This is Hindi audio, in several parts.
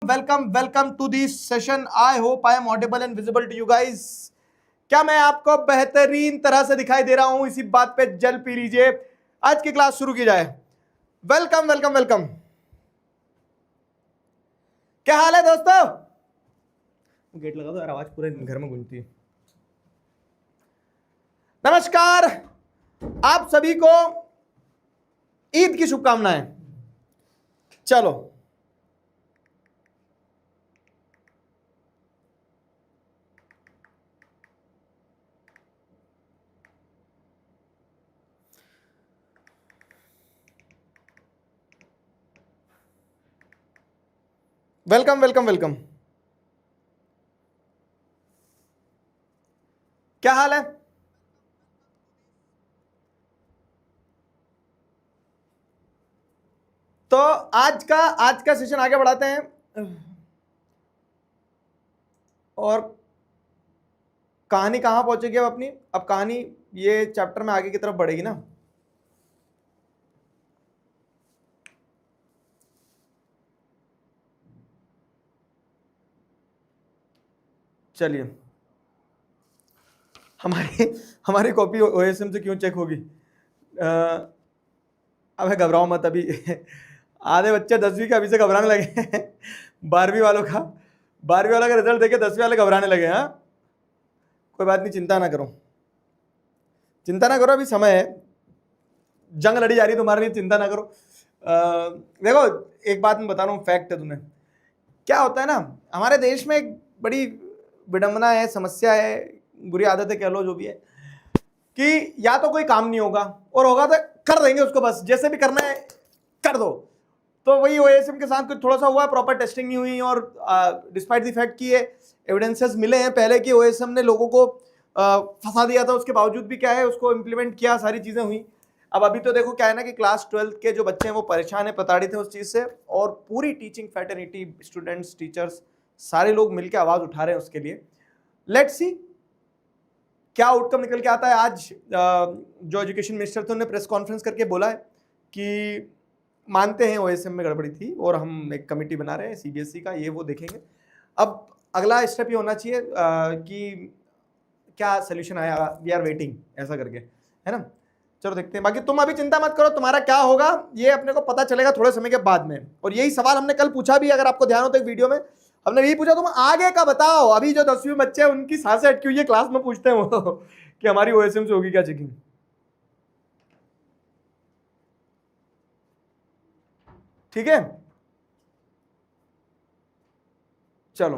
Welcome welcome to this session. I hope I am audible and visible to you guys. क्या मैं आपको बेहतरीन तरह से दिखाई दे रहा हूं? इसी बात पे जल पी लीजिए। आज की क्लास शुरू की जाए। Welcome welcome welcome. क्या हाल है दोस्तों? गेट लगा दो यार, आवाज पूरे घर में गूंजती है। नमस्कार, आप सभी को ईद की शुभकामनाएं। चलो वेलकम वेलकम वेलकम। क्या हाल है? तो आज का सेशन आगे बढ़ाते हैं और कहानी कहां पहुंचेगी अब अपनी। अब कहानी ये चैप्टर में आगे की तरफ बढ़ेगी ना। चलिए, हमारी हमारी कॉपी ओएसएम से क्यों चेक होगी? अब घबराओ मत अभी। आधे बच्चे 10वीं के अभी से घबराने लगे। 12वीं वालों का 12वीं वाला का रिजल्ट देखे 10वीं वाले घबराने लगे। हाँ, कोई बात नहीं, चिंता ना करो, चिंता ना करो, अभी समय है। जंग लड़ी जा रही है तुम्हारे लिए, चिंता ना करो। देखो, एक बात मैं बता रहा हूँ, फैक्ट है तुम्हें। क्या होता है ना, हमारे देश में एक बड़ी विडंबना है, समस्या है, बुरी आदत है, कह लो जो भी है, कि या तो कोई काम नहीं होगा, और होगा तो कर देंगे उसको, बस जैसे भी करना है कर दो। तो वही ओएसएम के साथ कुछ थोड़ा सा हुआ, प्रॉपर टेस्टिंग नहीं हुई, और डिस्पाइट द फैक्ट कि ये एविडेंसेस मिले हैं पहले कि ओएसएम ने लोगों को फंसा दिया था, उसके बावजूद भी क्या है, उसको इंप्लीमेंट किया, सारी चीजें हुई। अब अभी तो देखो क्या है ना कि क्लास 12 के जो बच्चे हैं वो परेशान है, प्रताड़ित है उस चीज से, और पूरी टीचिंग फैटर्निटी, स्टूडेंट्स, टीचर्स, सारे लोग मिलकर आवाज उठा रहे हैं उसके लिए। लेट्स सी क्या आउटकम निकल के आता है। आज जो एजुकेशन मिनिस्टर थे उन्होंने प्रेस कॉन्फ्रेंस करके बोला है कि मानते हैं ओएसएम में गड़बड़ी थी और हम एक कमेटी बना रहे हैं सीबीएसई का, ये वो देखेंगे। अब अगला स्टेप ये होना चाहिए कि क्या सोल्यूशन आया, वी आर वेटिंग, ऐसा करके, है ना। चलो देखते हैं। बाकी तुम अभी चिंता मत करो, तुम्हारा क्या होगा ये अपने को पता चलेगा थोड़े समय के बाद में। और यही सवाल हमने कल पूछा भी, अगर आपको ध्यान हो तो एक वीडियो में हमने यही पूछा, तुम आगे का बताओ। अभी जो 10वीं बच्चे हैं उनकी सांसें अटकी हुई है, क्लास में पूछते हैं वो कि हमारी ओएसएम से होगी क्या चेकिंग। ठीक है, चलो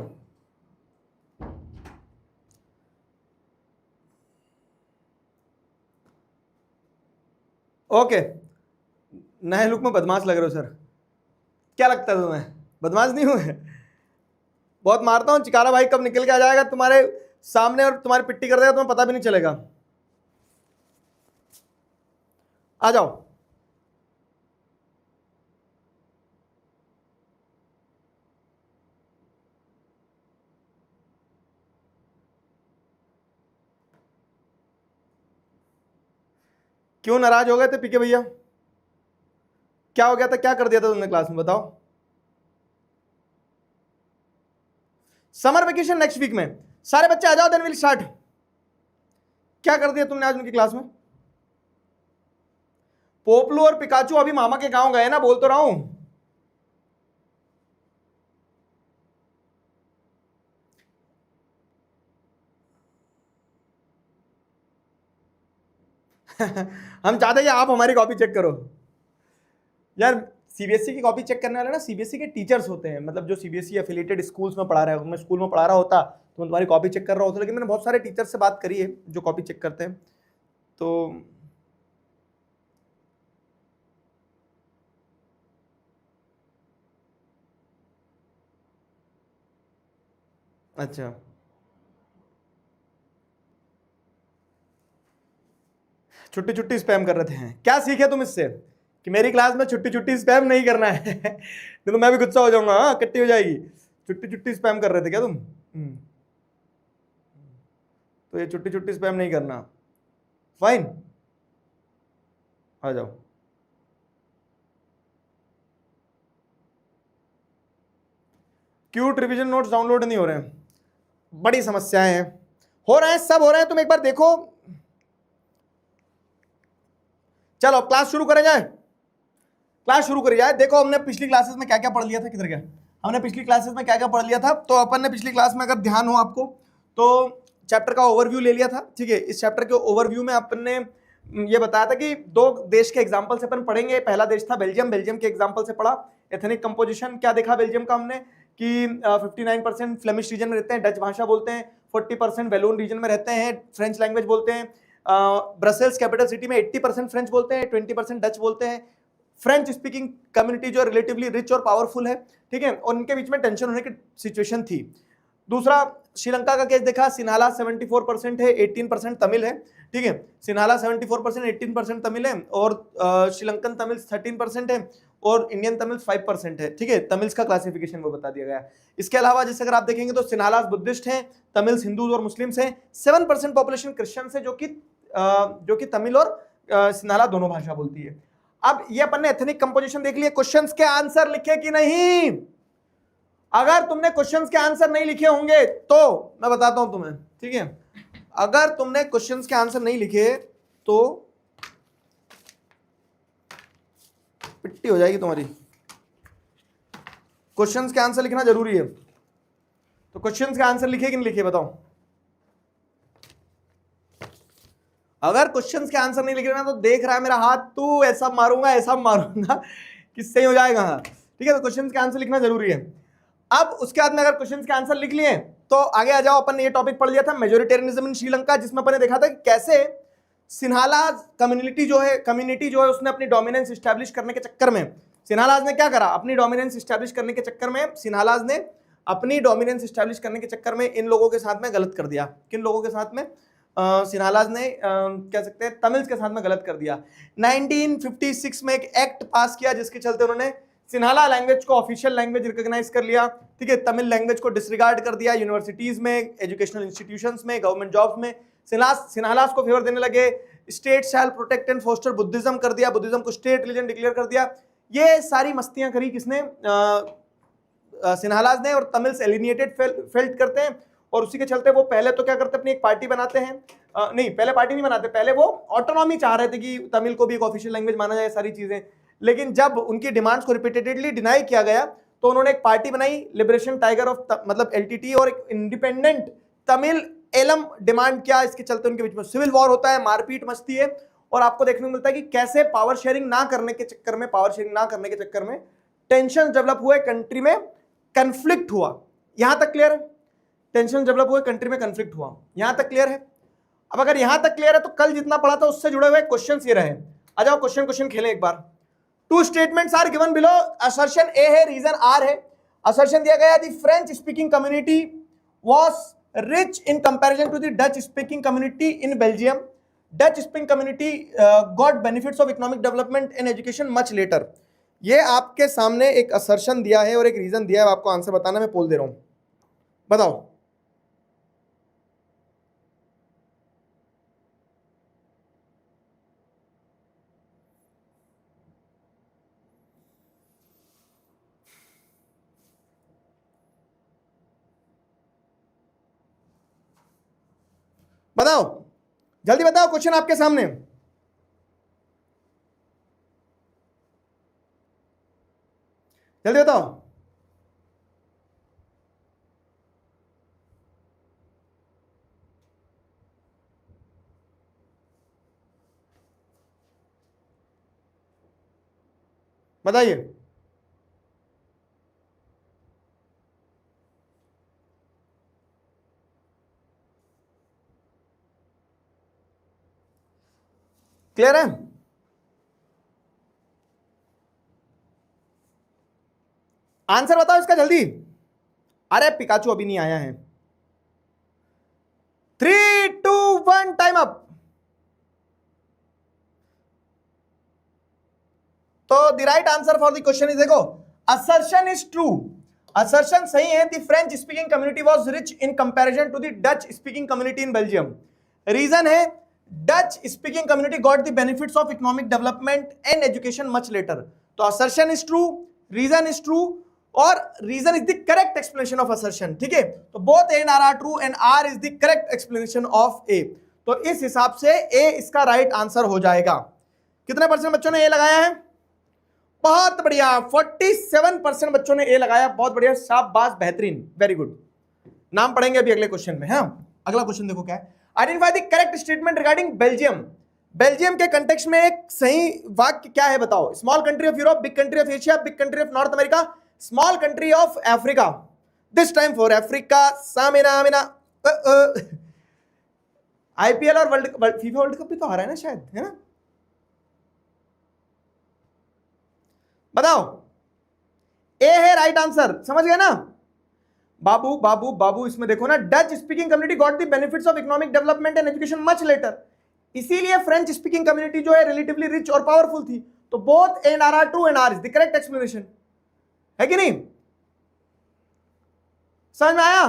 ओके। नए लुक में बदमाश लग रहे हो सर, क्या लगता है तुम्हें? बदमाश नहीं हुए? बहुत मारता हूं, चिकारा भाई कब निकल के आ जाएगा तुम्हारे सामने और तुम्हारी पिट्टी कर देगा, तुम्हें पता भी नहीं चलेगा। आ जाओ। क्यों नाराज हो गए थे पीके भैया? क्या हो गया था, क्या कर दिया था तुमने क्लास में, बताओ। समर वेकेशन नेक्स्ट वीक में, सारे बच्चे आ जाओ, देन विल स्टार्ट। क्या कर दिया तुमने आज उनकी क्लास में? पोपलू और पिकाचू अभी मामा के गांव गए ना, बोल तो रहा हूं। हम चाहते हैं कि आप हमारी कॉपी चेक करो यार। सीबीएसई की कॉपी चेक करने वाले ना सीबीएसई के टीचर्स होते हैं, मतलब जो सीबीएसई एफिलिएटेड स्कूल्स में पढ़ा रहा है। मैं स्कूल में पढ़ा रहा होता तो मैं तुम्हारी कॉपी चेक कर रहा होता, लेकिन मैंने बहुत सारे टीचर से बात करी है जो कॉपी चेक करते हैं। तो अच्छा, छुट्टी छुट्टी स्पैम कर रहे थे, हैं क्या सीखे तुम इससे कि मेरी क्लास में छुट्टी छुट्टी स्पैम नहीं करना है? नहीं तो मैं भी गुस्सा हो जाऊंगा, हाँ कट्टी हो जाएगी। छुट्टी छुट्टी स्पैम कर रहे थे क्या तुम? तो ये छुट्टी छुट्टी स्पैम नहीं करना, फाइन। आ जाओ। क्यूट रिवीजन नोट्स डाउनलोड नहीं हो रहे हैं, बड़ी समस्याएं हैं। हो रहे हैं, सब हो रहे हैं, तुम एक बार देखो। चलो क्लास शुरू करें जाए, क्लास शुरू करी जाए। देखो हमने पिछली क्लासेस में क्या क्या पढ़ लिया था, किधर गया, हमने पिछली क्लासेस में क्या क्या पढ़ लिया था। तो अपन ने पिछली क्लास में, अगर ध्यान हो आपको, तो चैप्टर का ओवरव्यू ले लिया था, ठीक है। इस चैप्टर के ओवरव्यू में अपन ने ये बताया था कि दो देश के एग्जांपल से अपन पढ़ेंगे। पहला देश था बेल्जियम, बेल्जियम के एग्जांपल से पढ़ा। एथनिक कंपोजिशन क्या देखा बेल्जियम का हमने कि 59% फ्लेमिश रीजन में रहते हैं, डच भाषा बोलते हैं, 40% वेलोन रीजन में रहते हैं, फ्रेंच लैंग्वेज बोलते हैं। ब्रसेल्स कैपिटल सिटी में 80% फ्रेंच बोलते हैं, 20% डच बोलते हैं। फ्रेंच स्पीकिंग कम्युनिटी जो रिलेटिवली रिच और पावरफुल है, ठीक है, और उनके बीच में टेंशन होने की सिचुएशन थी। दूसरा श्रीलंका का केस देखा, सिन्हाला 74% है, 18% तमिल है, ठीक है। सिन्हाला 74%, 18% तमिल है, और श्रीलंकन तमिल 13% है, और इंडियन तमिल 5% है, ठीक है। तमिल्स का क्लासिफिकेशन वो बता दिया गया। इसके अलावा जैसे अगर आप देखेंगे तो सिन्हालास बुद्धिस्ट हैं, तमिल्स हिंदूज और मुस्लिम्स हैं, 7% पॉपुलेशन क्रिश्चियंस है, जो कि तमिल और सिन्हाला दोनों भाषा बोलती है। अब ये अपन ने एथनिक कंपोजिशन देख लिया। क्वेश्चंस के आंसर लिखे कि नहीं? अगर तुमने क्वेश्चंस के आंसर नहीं लिखे होंगे तो मैं बताता हूं तुम्हें, ठीक है। अगर तुमने क्वेश्चंस के आंसर नहीं लिखे तो पिट्टी हो जाएगी तुम्हारी। क्वेश्चंस के आंसर लिखना जरूरी है। तो क्वेश्चंस के आंसर लिखे कि नहीं लिखे बताओ। अगर क्वेश्चंस के आंसर नहीं लिख रहे ना तो देख रहा है मेरा हाथ, तू ऐसा मारूंगा किससे हो जाएगा, ठीक है। तो क्वेश्चंस के आंसर लिखना जरूरी है। अब उसके बाद में अगर क्वेश्चंस के आंसर लिख लिए तो आगे आ जाओ। अपन ने ये टॉपिक पढ़ लिया था मेजोरिटेरियनिज्म इन श्रीलंका, जिसमें अपन ने देखा था कि कैसे सिन्हाला कम्युनिटी जो है उसने अपनी डोमिनेंस स्टैब्लिश करने के चक्कर में, सिन्हालाज ने क्या करा, अपनी डोमिनेंस स्टैब्लिश करने के चक्कर में सिन्हालाज ने अपनी डोमिनेंस स्टैब्लिश करने के चक्कर में इन लोगों के साथ में गलत कर दिया। किन लोगों के साथ में? सिन्हालाज ने कह सकते हैं तमिल्स के साथ में गलत कर दिया। 1956 में एक एक्ट पास किया जिसके चलते उन्होंने सिन्हाला लैंग्वेज को ऑफिशियल लैंग्वेज रिकॉग्नाइज कर लिया, ठीक है। तमिल लैंग्वेज को डिसरिगार्ड कर दिया यूनिवर्सिटीज में, एजुकेशनल इंस्टीट्यूशंस में, गवर्नमेंट जॉब्स में। सिन्हालास को फेवर देने लगे। State shall protect and foster Buddhism कर दिया, बुद्धिज्म को स्टेट रिलीजन डिक्लेयर कर दिया। ये सारी मस्तियां करी किसने? सिन्हालास ने। और तमिल्स एलिनिएटेड फेल्ट करते हैं, और उसी के चलते वो पहले तो क्या करते, अपनी एक पार्टी बनाते हैं। नहीं, पहले पार्टी नहीं बनाते, पहले वो ऑटोनॉमी चाह रहे थे कि तमिल को भी एक ऑफिशियल लैंग्वेज माना जाए, सारी चीजें। लेकिन जब उनकी डिमांड्स को रिपीटेडली डिनाई किया गया तो उन्होंने एक पार्टी बनाई, लिबरेशन टाइगर ऑफ मतलब LTT, और एक इंडिपेंडेंट तमिल एलम डिमांड किया। इसके चलते उनके बीच में सिविल वॉर होता है, मारपीट मचती है, और आपको देखने को मिलता है कि कैसे पावर शेयरिंग ना करने के चक्कर में टेंशन डेवलप हुए, कंट्री में कंफ्लिक्ट हुआ। यहां तक क्लियर है? टेंशन डेवलप हुए, कंट्री में कंफ्लिक्ट हुआ, यहां तक क्लियर है? अब अगर यहां तक क्लियर है तो कल जितना पढ़ा था उससे जुड़े हुए क्वेश्चंस ये रहे। आ जाओ क्वेश्चन खेलें एक बार। Two statements are given below. Assertion A है, रीजन आर है। असर्शन दिया गया the French speaking community was rich in comparison to the Dutch speaking community in Belgium. Dutch speaking community got benefits of economic development and education much later. ये आपके सामने एक असर्शन दिया है और एक रीजन दिया है, आपको आंसर बताना, मैं पोल दे रहा हूं, बताओ। बताओ, जल्दी बताओ, क्वेश्चन आपके सामने। जल्दी बताओ। बताइए। क्लियर है? आंसर बताओ इसका जल्दी। अरे पिकाचू अभी नहीं आया है। 3, 2, 1 टाइम अप। तो the right answer for the question is, देखो, असर्शन इज ट्रू। असर्शन सही है। The French speaking community was rich in comparison to the Dutch speaking community in Belgium. Reason है Dutch speaking community got the benefits of economic development and education much later. तो assertion is true, reason is true, और reason is the correct explanation of assertion, ठीक है। तो both A and R true and R is the correct explanation of A. तो इस हिसाब से ए इसका राइट आंसर हो जाएगा। कितने परसेंट बच्चों ने ए लगाया है? बहुत बढ़िया, 47% बच्चों ने ए लगाया। बहुत बढ़िया, शाबाश, बेहतरीन, वेरी गुड। नाम पढ़ेंगे अभी अगले क्वेश्चन में। हाँ, अगला क्वेश्चन देखो क्या है। Identify the correct statement regarding Belgium. Belgium के कंटेक्स्ट में एक सही वाक्य क्या है बताओ? Small country of Europe, big country of Asia, big country of North America, small country of Africa. This time for Africa, सामिना मिना। आईपीएल और फीफा वर्ल्ड कप भी तो आ रहा है ना शायद, है ना? बताओ, ए है राइट आंसर, समझ गए ना? बाबू बाबू बाबू, इसमें देखो ना, Dutch speaking community got the benefits of economic development and education much later. इसीलिए फ्रेंच स्पीकिंग कम्युनिटी जो है रिलेटिवली रिच और पावरफुल थी। तो both and R true and R is the correct explanation, है कि नहीं? समझ में आया?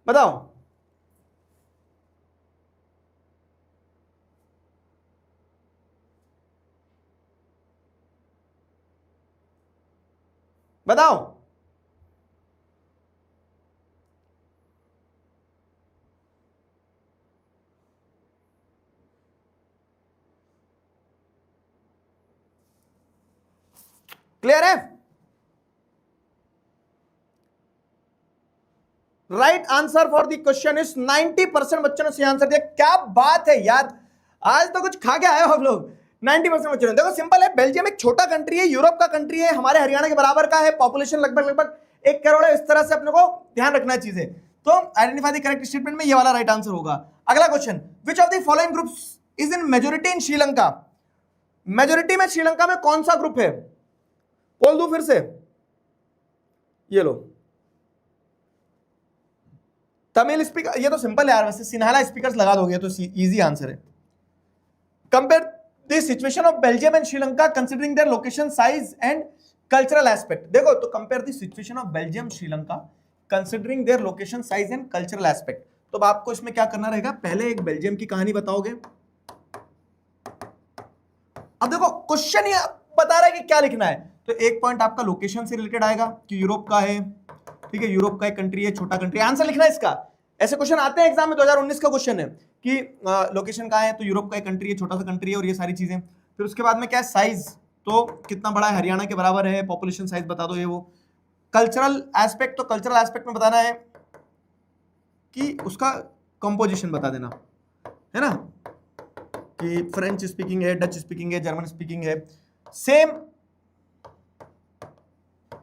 बताओ, बताओ। क्लियर है? Right answer for the question is 90% बच्चों ने सही आंसर दिया। क्या बात है यार, आज तो कुछ खा के आए हो आप लोग। 90% बच्चों ने। देखो सिंपल है, बेल्जियम एक छोटा कंट्री है, यूरोप का कंट्री है, हमारे हरियाणा के बराबर का है, पॉपुलेशन लगभग 1 करोड़ है। इस तरह से अपने को ध्यान रखना है चीजें। तो आइडेंटिफाई द करेक्ट स्टेटमेंट में ये वाला राइट आंसर होगा। अगला question, which of the following groups is in majority in Sri Lanka? Majority में श्रीलंका में कौन सा ग्रुप है? बोल दू फिर से, ये लो, तमिल स्पीकर। ये तो सिंपल है यार, वैसे सिन्हाला स्पीकर्स लगा दोगे तो इजी आंसर है। Compare the situation of Belgium and Sri Lanka considering their location, size and cultural aspect. देखो, तो compare the situation of Belgium Sri Lanka considering their location, size and cultural aspect. तो आपको इसमें क्या करना रहेगा, पहले एक बेल्जियम की कहानी बताओगे। अब देखो क्वेश्चन ये बता रहा है कि क्या लिखना है। तो एक पॉइंट आपका लोकेशन से रिलेटेड आएगा कि यूरोप का है, ठीक है, यूरोप का एक कंट्री है, छोटा कंट्री। आंसर लिखना है इसका। ऐसे क्वेश्चन आते हैं एग्जाम में, 2019 का क्वेश्चन है कि लोकेशन कहाँ है, तो यूरोप का एक कंट्री है, छोटा सा कंट्री है, और ये सारी चीजें। फिर उसके बाद में क्या है, साइज, तो कितना बड़ा है, हरियाणा के बराबर है, पॉपुलेशन साइज बता दो, ये वो। कल्चरल एस्पेक्ट, तो कल्चरल एस्पेक्ट में बताना है कि उसका कंपोजिशन बता देना, है ना, कि फ्रेंच स्पीकिंग है, डच स्पीकिंग है, जर्मन स्पीकिंग है।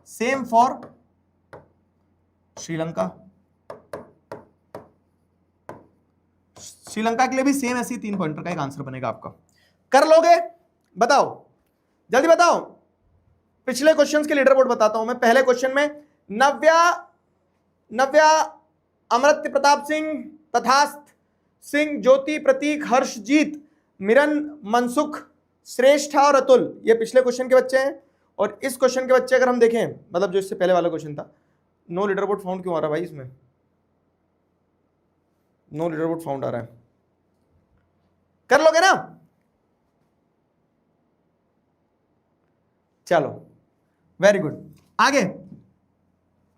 Same for Sri Lanka. श्रीलंका के लिए भी सेम ऐसी 3 पॉइंटर का एक आंसर बनेगा आपका। कर लोगे? बताओ, जल्दी बताओ। पिछले क्वेश्चंस के लीडर बोर्ड बताता हूं मैं। पहले क्वेश्चन में नव्या, अमृत प्रताप सिंह, तथास्थ सिंह, ज्योति, प्रतीक, हर्षजीत, मिरन, मनसुख, श्रेष्ठ और अतुल, ये पिछले क्वेश्चन के बच्चे हैं। और इस क्वेश्चन के बच्चे अगर हम देखें, मतलब जो इससे पहले वाला क्वेश्चन था, नो लीडर बोर्ड फाउंड क्यों आ रहा है भाई? इसमें नो लीडर बोर्ड फाउंड आ रहा है। कर लोगे ना? चलो, वेरी गुड। आगे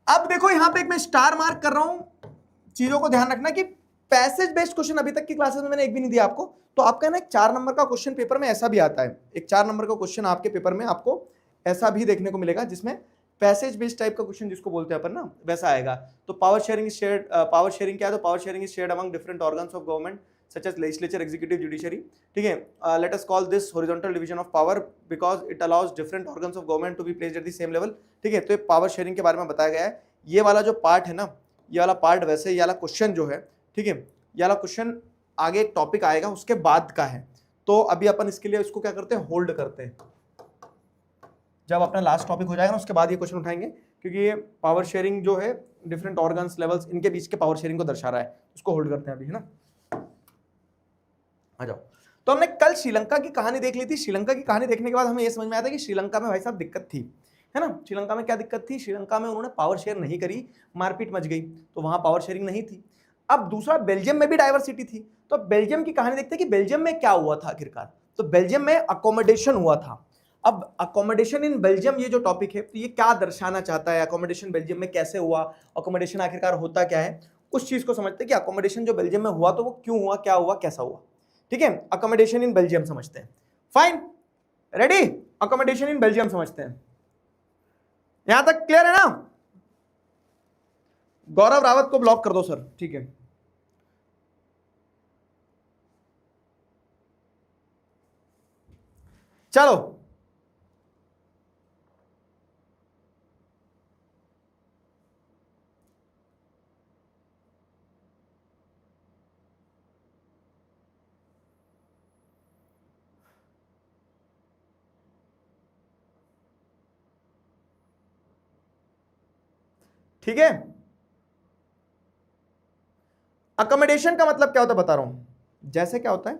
अब देखो, यहां पे एक मैं स्टार मार्क कर रहा हूं। चीजों को ध्यान रखना कि पैसेज बेस्ड क्वेश्चन अभी तक की क्लासेस में मैंने एक भी नहीं दिया आपको। तो आपका ना एक 4 नंबर का क्वेश्चन पेपर में ऐसा भी आता है, एक 4 नंबर का क्वेश्चन आपके पेपर में आपको ऐसा भी देखने को मिलेगा, जिसमें पैसेज बेस्ड टाइप का क्वेश्चन जिसको बोलते हैं अपन ना, वैसा आएगा। तो power sharing shared, power sharing क्या है? तो power sharing is shared among different organs of government such as legislature, executive, judiciary, ठीक है। let us call this horizontal division of power because it allows different organs of government to be placed at the same level, ठीक है। तो ये पावर शेयरिंग के बारे में बताया गया है। ये वाला जो पार्ट है ना, ये वाला पार्ट वैसे ये वाला क्वेश्चन जो है, ठीक है, ये वाला क्वेश्चन आगे एक टॉपिक आएगा उसके बाद का है। तो अभी अपन इसके लिए इसको क्या करते हैं, होल्ड करते हैं। जब अपना लास्ट टॉपिक हो जाएगा ना, उसके बाद ये क्वेश्चन उठाएंगे, क्योंकि ये पावर शेयरिंग जो है, डिफरेंट ऑर्गन्स, लेवल्स, इनके बीच के पावर शेयरिंग को दर्शा रहा है। उसको होल्ड करते हैं अभी, है ना। आ जाओ। तो हमने कल श्रीलंका की कहानी देख ली थी। श्रीलंका की कहानी देखने के बाद हमें यह समझ में आया था कि श्रीलंका में भाई साहब दिक्कत थी, है ना। श्रीलंका में क्या दिक्कत थी? श्रीलंका में उन्होंने पावर शेयर नहीं करी, मारपीट मच गई, तो वहां पावर शेयरिंग नहीं थी। अब दूसरा, बेल्जियम में भी डाइवर्सिटी थी। तो बेल्जियम की कहानी देखते हैं कि बेल्जियम में क्या हुआ था आखिरकार। तो बेल्जियम में अकोमोडेशन हुआ था। अब अकोमोडेशन इन बेल्जियम ये जो टॉपिक है, तो ये क्या दर्शाना चाहता है, अकोमोडेशन बेल्जियम में कैसे हुआ, अकोमोडेशन आखिरकार होता क्या है, उस चीज को समझते हैं कि अकोमोडेशन जो बेल्जियम में हुआ तो वो क्यों हुआ, क्या हुआ, कैसा हुआ। ठीक है, अकोमोडेशन इन बेल्जियम समझते हैं। Fine, ready, accommodation in Belgium समझते हैं। यहां तक क्लियर है ना? गौरव रावत को ब्लॉक कर दो सर, ठीक है। चलो, ठीक है। अकोमोडेशन का मतलब क्या होता है बता रहा हूं। जैसे क्या होता है,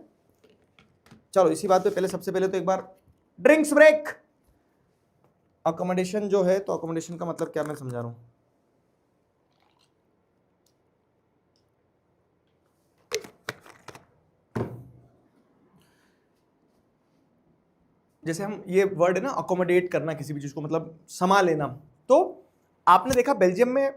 चलो इसी बात पे पहले, सबसे पहले तो एक बार ड्रिंक्स ब्रेक। अकोमोडेशन जो है, तो अकोमोडेशन का मतलब क्या मैं समझा रहा हूं। जैसे हम ये वर्ड है ना, अकोमोडेट करना किसी भी चीज को, मतलब समा लेना। तो आपने देखा बेल्जियम में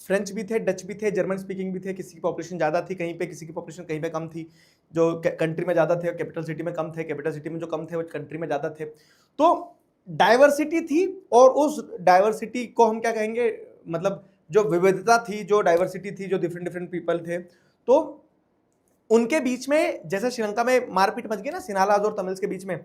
फ्रेंच भी थे, डच भी थे, जर्मन स्पीकिंग भी थे। किसी की पॉपुलेशन ज्यादा थी कहीं पे, किसी की पॉपुलेशन कहीं पे कम थी। जो कंट्री में ज्यादा थे कैपिटल सिटी में कम थे, कैपिटल सिटी में जो कम थे वो कंट्री में ज्यादा थे। तो डाइवर्सिटी थी, और उस डाइवर्सिटी को हम क्या कहेंगे, मतलब जो विविधता थी, जो डाइवर्सिटी थी, जो डिफरेंट डिफरेंट पीपल थे, तो उनके बीच में, जैसे श्रीलंका में मारपीट मच गई ना सिन्हालाज और तमिल्स के बीच में,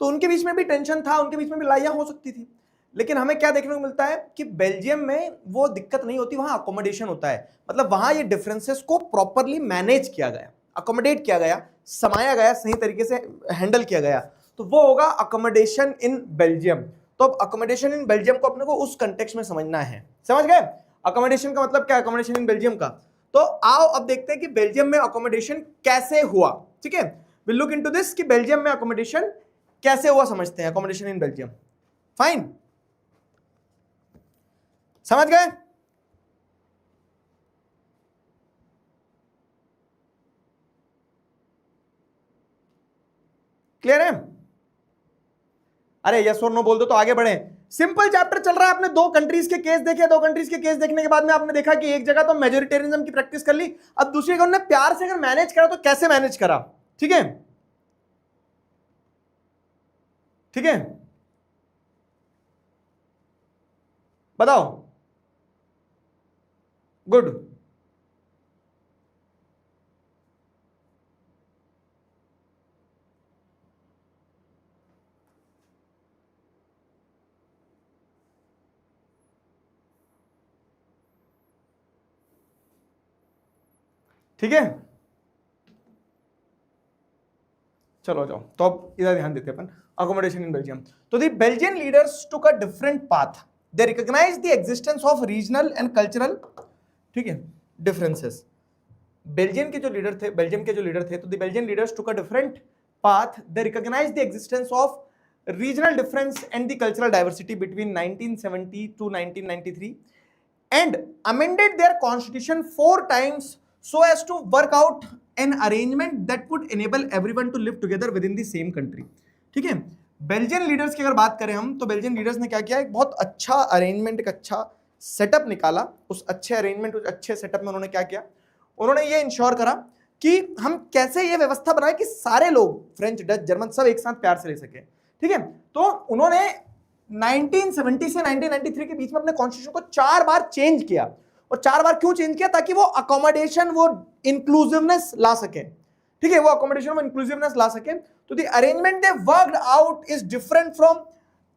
तो उनके बीच में भी टेंशन था, उनके बीच में भी लड़ाइयां हो सकती थी। लेकिन हमें क्या देखने को मिलता है कि बेल्जियम में वो दिक्कत नहीं होती, वहां अकोमोडेशन होता है। मतलब वहां ये डिफरेंसेस को प्रॉपरली मैनेज किया गया, अकोमोडेट किया गया, समाया गया, सही तरीके से हैंडल किया गया, तो वो होगा अकोमोडेशन इन बेल्जियम। तो अब अकोमोडेशन इन बेल्जियम को अपने को उस कंटेक्स्ट में समझना है। समझ गए अकोमोडेशन का मतलब क्या है, अकोमोडेशन इन बेल्जियम का। तो आओ अब देखते हैं कि बेल्जियम में अकोमोडेशन कैसे हुआ। ठीक है, विल लुक इनटू दिस कि बेल्जियम में अकोमोडेशन कैसे हुआ, समझते हैं अकोमोडेशन इन बेल्जियम। फाइन, समझ गए? क्लियर है? अरे यस और नो बोल दो तो आगे बढ़े। सिंपल चैप्टर चल रहा है, आपने दो कंट्रीज के केस देखे, दो कंट्रीज के केस देखने के बाद में आपने देखा कि एक जगह तो मेजोरिटेरिज्म की प्रैक्टिस कर ली, अब दूसरी जगह उन्होंने प्यार से अगर मैनेज करा तो कैसे मैनेज करा। ठीक है, ठीक है, बताओ। गुड, ठीक है। चलो जाओ, तो अब इधर ध्यान देते अपन अकोमोडेशन इन बेल्जियम। तो the Belgian leaders took a different path, they recognize the existence of regional and cultural, ठीक है, डिफरेंसेस। बेल्जियम के जो लीडर थे, बेल्जियम के जो लीडर थे, तो the Belgian leaders took a different path, they recognize the existence of regional difference and the cultural diversity between 1970 to 1993 and amended their constitution 4 times so as to work out an arrangement that would enable everyone to live together within the same country। ठीक है, बेल्जियन लीडर्स की अगर बात करें हम, तो बेल्जियन लीडर्स ने क्या किया, एक बहुत अच्छा अरेंजमेंट, एक अच्छा सेटअप निकाला। उस अच्छे अरेंजमेंट, उस अच्छे सेटअप में उन्होंने क्या किया, उन्होंने ये इंश्योर करा कि हम कैसे ये व्यवस्था बनाए कि सारे लोग, फ्रेंच, डच, जर्मन, सब एक साथ प्यार से रह सके। ठीक है, तो उन्होंने 1970 से 1993 के बीच में अपने कॉन्स्टिट्यूशन को 4 बार चेंज किया। और 4 बार क्यों चेंज किया, ताकि वो अकोमोडेशन, वो इंक्लूसिवनेस ला सके। ठीक है, वो अकोमोडेशन, वो इंक्लूसिवनेस ला सके। तो the arrangement they worked out is different from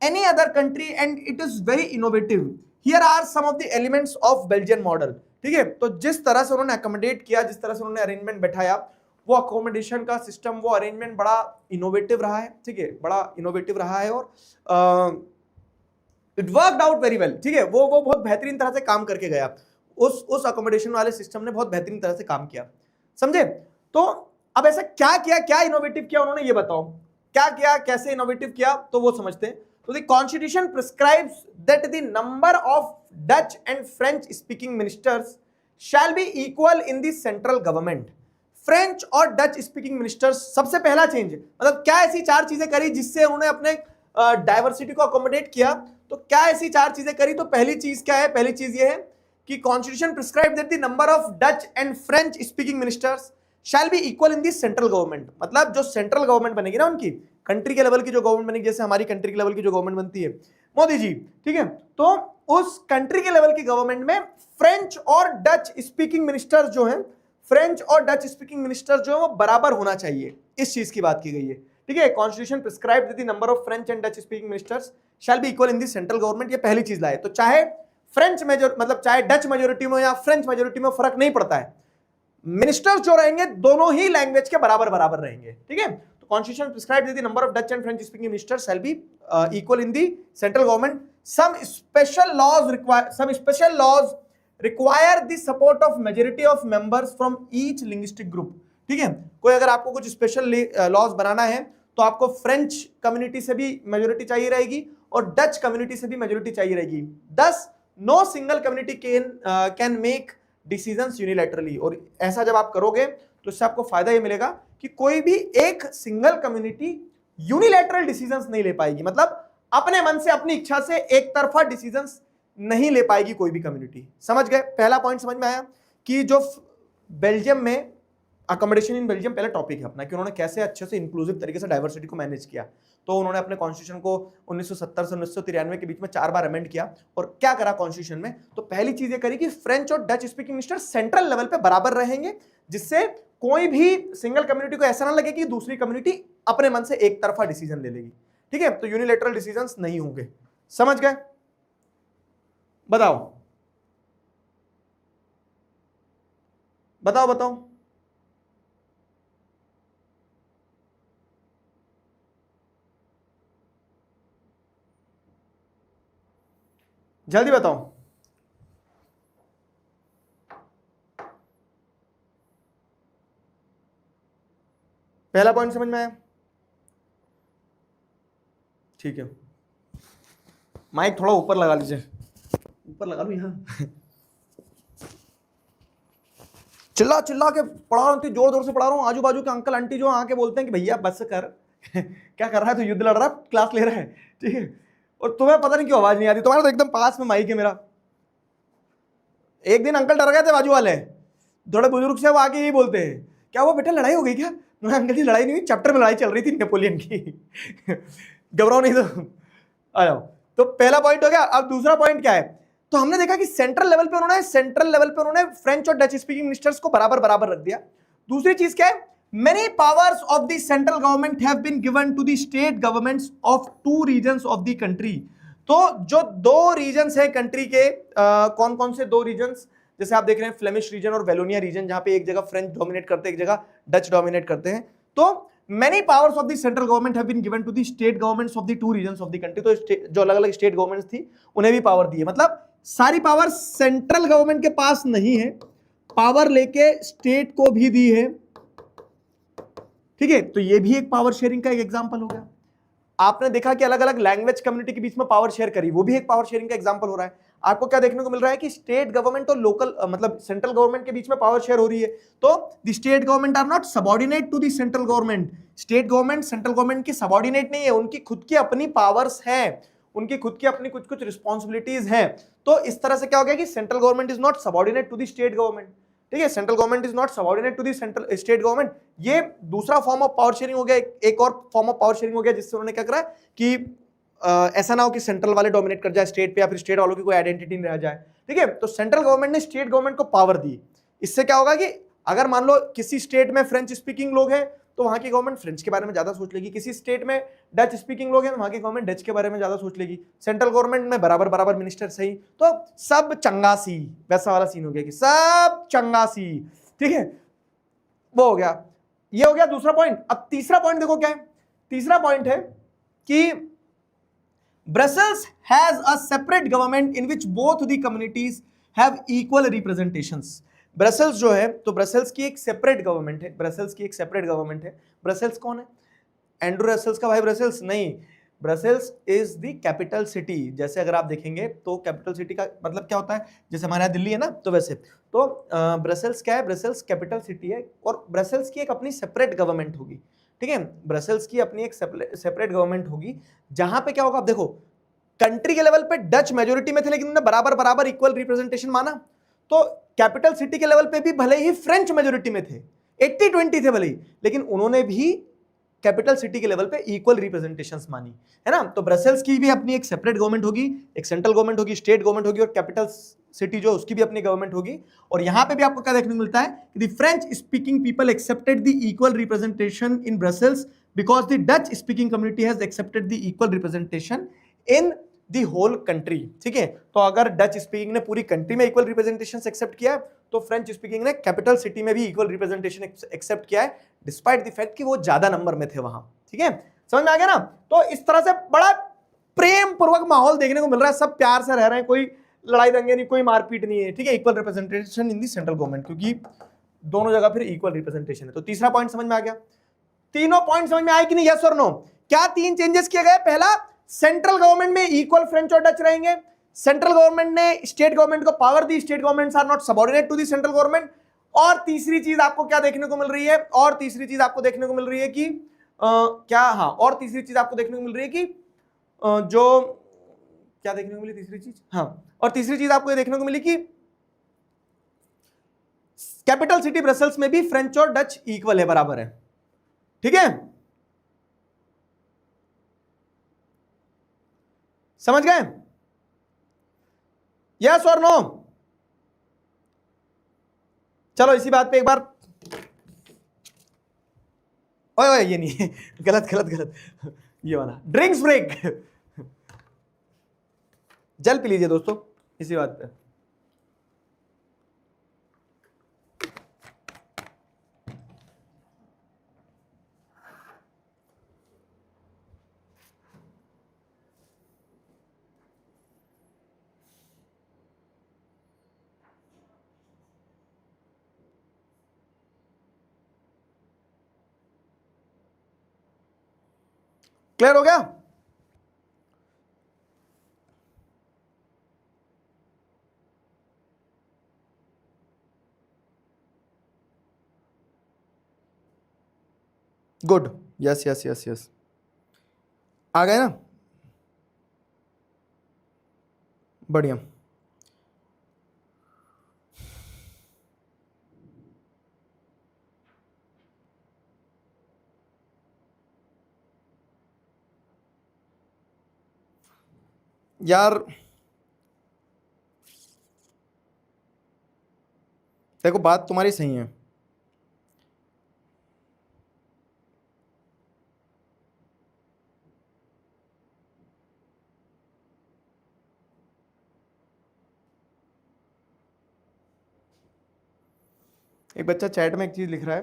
any other country and it is very innovative. Here are some of the elements of Belgian model. ठीक है, तो जिस तरह से उन्होंने अकोमोडेट किया, जिस तरह से उन्होंने अरेंजमेंट बैठाया, वो अकोमोडेशन का सिस्टम, वो अरेंजमेंट बड़ा इनोवेटिव रहा है। ठीक है, बड़ा इनोवेटिव रहा है, और it worked out very well. ठीक है, वो बहुत बेहतरीन तरह से काम करके गया। उस अकोमोडेशन वाले सिस्टम ने बहुत बेहतरीन तरह से काम किया। समझे? तो अब ऐसा क्या किया, क्या इनोवेटिव किया उन्होंने, ये बताओ क्या किया, कैसे इनोवेटिव किया, तो वो समझते हैं। तो the constitution prescribes that the number of Dutch and French speaking ministers shall be equal in the central government. French और डच स्पीकिंग मिनिस्टर्स, सबसे पहला चेंज मतलब क्या ऐसी 4 चीजें करी जिससे उन्होंने अपने डाइवर्सिटी को अकोमोडेट किया, तो क्या ऐसी 4 चीजें करी, तो पहली चीज क्या है, पहली चीज ये है कि constitution prescribe that the number of Dutch and French speaking ministers shall be equal in the central government. मतलब जो सेंट्रल गवर्नमेंट बनेगी ना उनकी, कंट्री के लेवल की जो गवर्नमेंट बनेगी, जैसे हमारी कंट्री के लेवल की जो गवर्नमेंट बनती है मोदी जी, ठीक है, तो उस कंट्री के लेवल की गवर्नमेंट में फ्रेंच और डच स्पीकिंग मिनिस्टर जो हैं, फ्रेंच और डच स्पीकिंग मिनिस्टर जो है वो बराबर होना चाहिए, इस चीज की बात की गई है, ठीक है। Constitution prescribe the number of French and Dutch speaking ministers shall be equal in the central government, ये पहली चीज लाए। तो चाहे फ्रेंच मेजोर मतलब चाहे डच मेजोरिटी में या फ्रेंच मेजोरिटी में फर्क नहीं पड़ता है, मिनिस्टर्स जो रहेंगे दोनों ही लैंग्वेज के बराबर बराबर रहेंगे, ठीक है। तो constitution prescribe the number of Dutch and French speaking ministers shall be equal in the central government. some special laws require the support of majority of members from each linguistic group, ठीक है। कोई अगर आपको कुछ स्पेशल लॉज बनाना है तो आपको फ्रेंच कम्युनिटी से भी मेजोरिटी चाहिए रहेगी और डच कम्युनिटी से भी मेजोरिटी चाहिए रहेगी। Thus no single community can make decisions unilaterally, और ऐसा जब आप करोगे तो इससे आपको फायदा ये मिलेगा कि कोई भी एक सिंगल कम्युनिटी यूनिलैटरल डिसीजंस नहीं ले पाएगी, मतलब अपने मन से अपनी इच्छा से एक तरफा डिसीजंस नहीं ले पाएगी कोई भी कम्युनिटी। समझ गए? पहला पॉइंट समझ में आया कि जो बेल्जियम में अकोमोडेशन इन बेल्जियम पहला टॉपिक है अपना, कि उन्होंने कैसे अच्छे से इंक्लूसिव तरीके से डाइवर्सिटी को मैनेज किया। तो उन्होंने अपने कॉन्स्टिट्यूशन को 1970 से 1993 के बीच में 4 बार अमेंड किया, और क्या करा कॉन्स्टिट्यूशन में, तो पहली चीज ये करी कि फ्रेंच और Dutch speaking minister central level पे बराबर रहेंगे, जिससे कोई भी सिंगल कम्युनिटी को ऐसा ना लगे कि दूसरी कम्युनिटी अपने मन से एक तरफा डिसीजन ले लेगी, ठीक है। तो यूनिलैटरल डिसीजंस नहीं होंगे। समझ गए? बताओ बताओ बताओ जल्दी बताओ। पहला पॉइंट समझ में आया? ठीक है, माइक थोड़ा ऊपर लगा लीजिए, ऊपर लगा लूं यहाँ। चिल्ला चिल्ला के पढ़ा रहा हूँ, जोर जोर से पढ़ा रहा हूँ, आजू बाजू के अंकल आंटी जो आके बोलते हैं कि भैया बस कर क्या कर रहा है, तो युद्ध लड़ रहा है, क्लास ले रहा है, ठीक है, और तुम्हें पता नहीं क्यों आवाज नहीं आती। तुम्हारा तो एकदम पास में माइक है मेरा। एक दिन अंकल डर गए थे बाजू वाले, थोड़े बुजुर्ग से, वो आके यही बोलते हैं, क्या वो बेटा लड़ाई हो गई क्या? अंकल जी लड़ाई नहीं हुई, चैप्टर में लड़ाई चल रही थी नेपोलियन की घबराओ नहीं तो आ जाओ। तो पहला पॉइंट हो गया। अब दूसरा पॉइंट क्या है, तो हमने देखा कि सेंट्रल लेवल पे उन्होंने फ्रेंच और डच स्पीकिंग मिनिस्टर्स को बराबर बराबर रख दिया। दूसरी चीज क्या है, many powers of the central government have been given to the state governments of 2 regions of the country. तो जो 2 रीजन्स है कंट्री के, कौन कौन से 2 रीजन्स, जैसे आप देख रहे हैं फ्लेमिश रीजन और वेलोनिया रीजन, जहां पे एक जगह फ्रेंच डोमिनेट करते हैं, एक जगह डच डोमिनेट करते हैं। तो many powers of the central government have been given to the state governments of the 2 regions of the country। तो जो अलग अलग स्टेट गवर्नमेंट्स थी उन्हें भी पावर दी है, मतलब सारी पावर सेंट्रल गवर्नमेंट के पास नहीं है, पावर लेके स्टेट को भी दी है, ठीक है। तो ये भी एक पावर शेयरिंग का एक एग्जांपल हो गया। आपने देखा कि अलग अलग लैंग्वेज कम्युनिटी के बीच में पावर शेयर करी, वो भी एक पावर शेयरिंग का एग्जांपल हो रहा है। आपको क्या देखने को मिल रहा है कि स्टेट गवर्नमेंट और लोकल मतलब सेंट्रल गवर्नमेंट के बीच में पावर शेयर हो रही है। तो the state government are not subordinate to the central government. State government central government की सबऑर्डिनेट नहीं है, उनकी खुद की अपनी पावर्स हैं, उनकी खुद की अपनी कुछ कुछ रिस्पॉन्सिबिलिटीज हैं। तो इस तरह से क्या हो गया कि central government is not subordinate to the state government, ठीक है, central government is not subordinate to the central state government. ये दूसरा फॉर्म ऑफ पावर शेयरिंग हो गया, एक और फॉर्म ऑफ पावर शेयरिंग हो गया, जिससे उन्होंने क्या करा कि ऐसा ना हो कि सेंट्रल वाले डोमिनेट कर जाए स्टेट पे, या फिर स्टेट वालों की कोई आइडेंटिटी नहीं रह जाए, ठीक है। तो सेंट्रल गवर्नमेंट ने स्टेट गवर्नमेंट को पावर दी। इससे क्या होगा कि अगर मान लो किसी स्टेट में फ्रेंच स्पीकिंग लोग हैं तो वहां की गवर्नमेंट फ्रेंच के बारे में ज्यादा सोच लेगी, किसी स्टेट में डच स्पीकिंग लोग हैं तो वहां की गवर्नमेंट डच के बारे में ज्यादा सोच लेगी, सेंट्रल गवर्नमेंट में बराबर बराबर मिनिस्टर सही, तो सब चंगासी, वैसा वाला सीन हो गया कि सब चंगासी, ठीक है, वो हो गया। ये हो गया दूसरा पॉइंट। अब तीसरा पॉइंट देखो क्या है, तीसरा पॉइंट है कि Brussels has a separate government in which both the communities have equal representations। Brussels जो है, तो ब्रसेल्स की एक सेपरेट गवर्नमेंट है, ब्रसेल्स की एक सेपरेट गवर्नमेंट है। ब्रसेल्स कौन है? एंड्रू रसेल्स का भाई ब्रसेल्स नहीं, Brussels is the capital city. जैसे अगर आप देखेंगे तो कैपिटल सिटी का मतलब क्या होता है, जैसे हमारे यहाँ दिल्ली है ना, तो वैसे तो ब्रसेल्स क्या है, ब्रसेल्स कैपिटल सिटी है और ब्रसेल्स की एक अपनी सेपरेट गवर्नमेंट होगी, ठीक है। ब्रसेल्स की अपनी एक सेपरेट गवर्नमेंट होगी, जहां पे क्या होगा, आप देखो कंट्री के लेवल पे डच मेजोरिटी में थे लेकिन उन्होंने बराबर बराबर इक्वल रिप्रेजेंटेशन माना। तो कैपिटल सिटी के लेवल पे भी भले ही फ्रेंच मेजोरिटी में थे, 80-20 थे भले ही, लेकिन उन्होंने भी कैपिटल सिटी के लेवल पे इक्वल रिप्रेजेंटेशंस मानी, है ना। तो ब्रसेल्स की भी अपनी एक सेपरेट गवर्नमेंट होगी, एक सेंट्रल गवर्नमेंट होगी, स्टेट गवर्नमेंट होगी, और कैपिटल सिटी जो उसकी भी अपनी गवर्नमेंट होगी। और यहां पे भी आपको क्या देखने को मिलता है कि the French speaking people accepted the equal representation in Brussels because the Dutch speaking community has accepted the equal representation in the whole country, ठीक है। तो अगर डच स्पीकिंग ने पूरी कंट्री में इक्वल रिप्रेजेंटेशन एक्सेप्ट किया है, तो फ्रेंच स्पीकिंग ने कैपिटल सिटी में भी इक्वल रिप्रेजेंटेशन एक्सेप्ट किया है, डिस्पाइट द फैक्ट कि वो ज्यादा नंबर में थे वहां, ठीक है। समझ में आ गया ना। तो इस तरह से बड़ा प्रेम पूर्वक माहौल देखने को मिल रहा है, सब प्यार से रह रहे हैं, कोई लड़ाई दंगे नहीं, कोई मारपीट नहीं है, ठीक है। Equal representation in the central government, क्योंकि दोनों जगह फिर इक्वल रिप्रेजेंटेशन है। तो तीसरा पॉइंट समझ में आ गया। तीनों पॉइंट समझ में आए कि नहीं, यस और नो। क्या 3 चेंजेस किए गए, पहला सेंट्रल गवर्नमेंट में इक्वल फ्रेंच और डच रहेंगे, सेंट्रल गवर्नमेंट ने स्टेट गवर्नमेंट को पावर दी, state governments are not subordinate to the central government. और तीसरी चीज आपको क्या देखने को मिल रही है, और तीसरी चीज आपको देखने को मिल रही है कि क्या, हाँ, और तीसरी चीज आपको देखने को मिल रही है कि जो क्या देखने को मिली तीसरी चीज, हाँ, और तीसरी चीज आपको ये देखने को मिली कि कैपिटल सिटी ब्रसेल्स में भी फ्रेंच और डच इक्वल है, बराबर है, ठीक है। समझ गए, यस और नो। चलो इसी बात पे एक बार, ओए ओए ये नहीं गलत गलत गलत, ये वाला ड्रिंक्स ब्रेक जल पी लीजिए दोस्तों इसी बात पे। क्लियर हो गया। Good, yes yes yes yes, आ गए ना, बढ़िया। यार देखो बात तुम्हारी सही है, एक बच्चा चैट में एक चीज लिख रहा है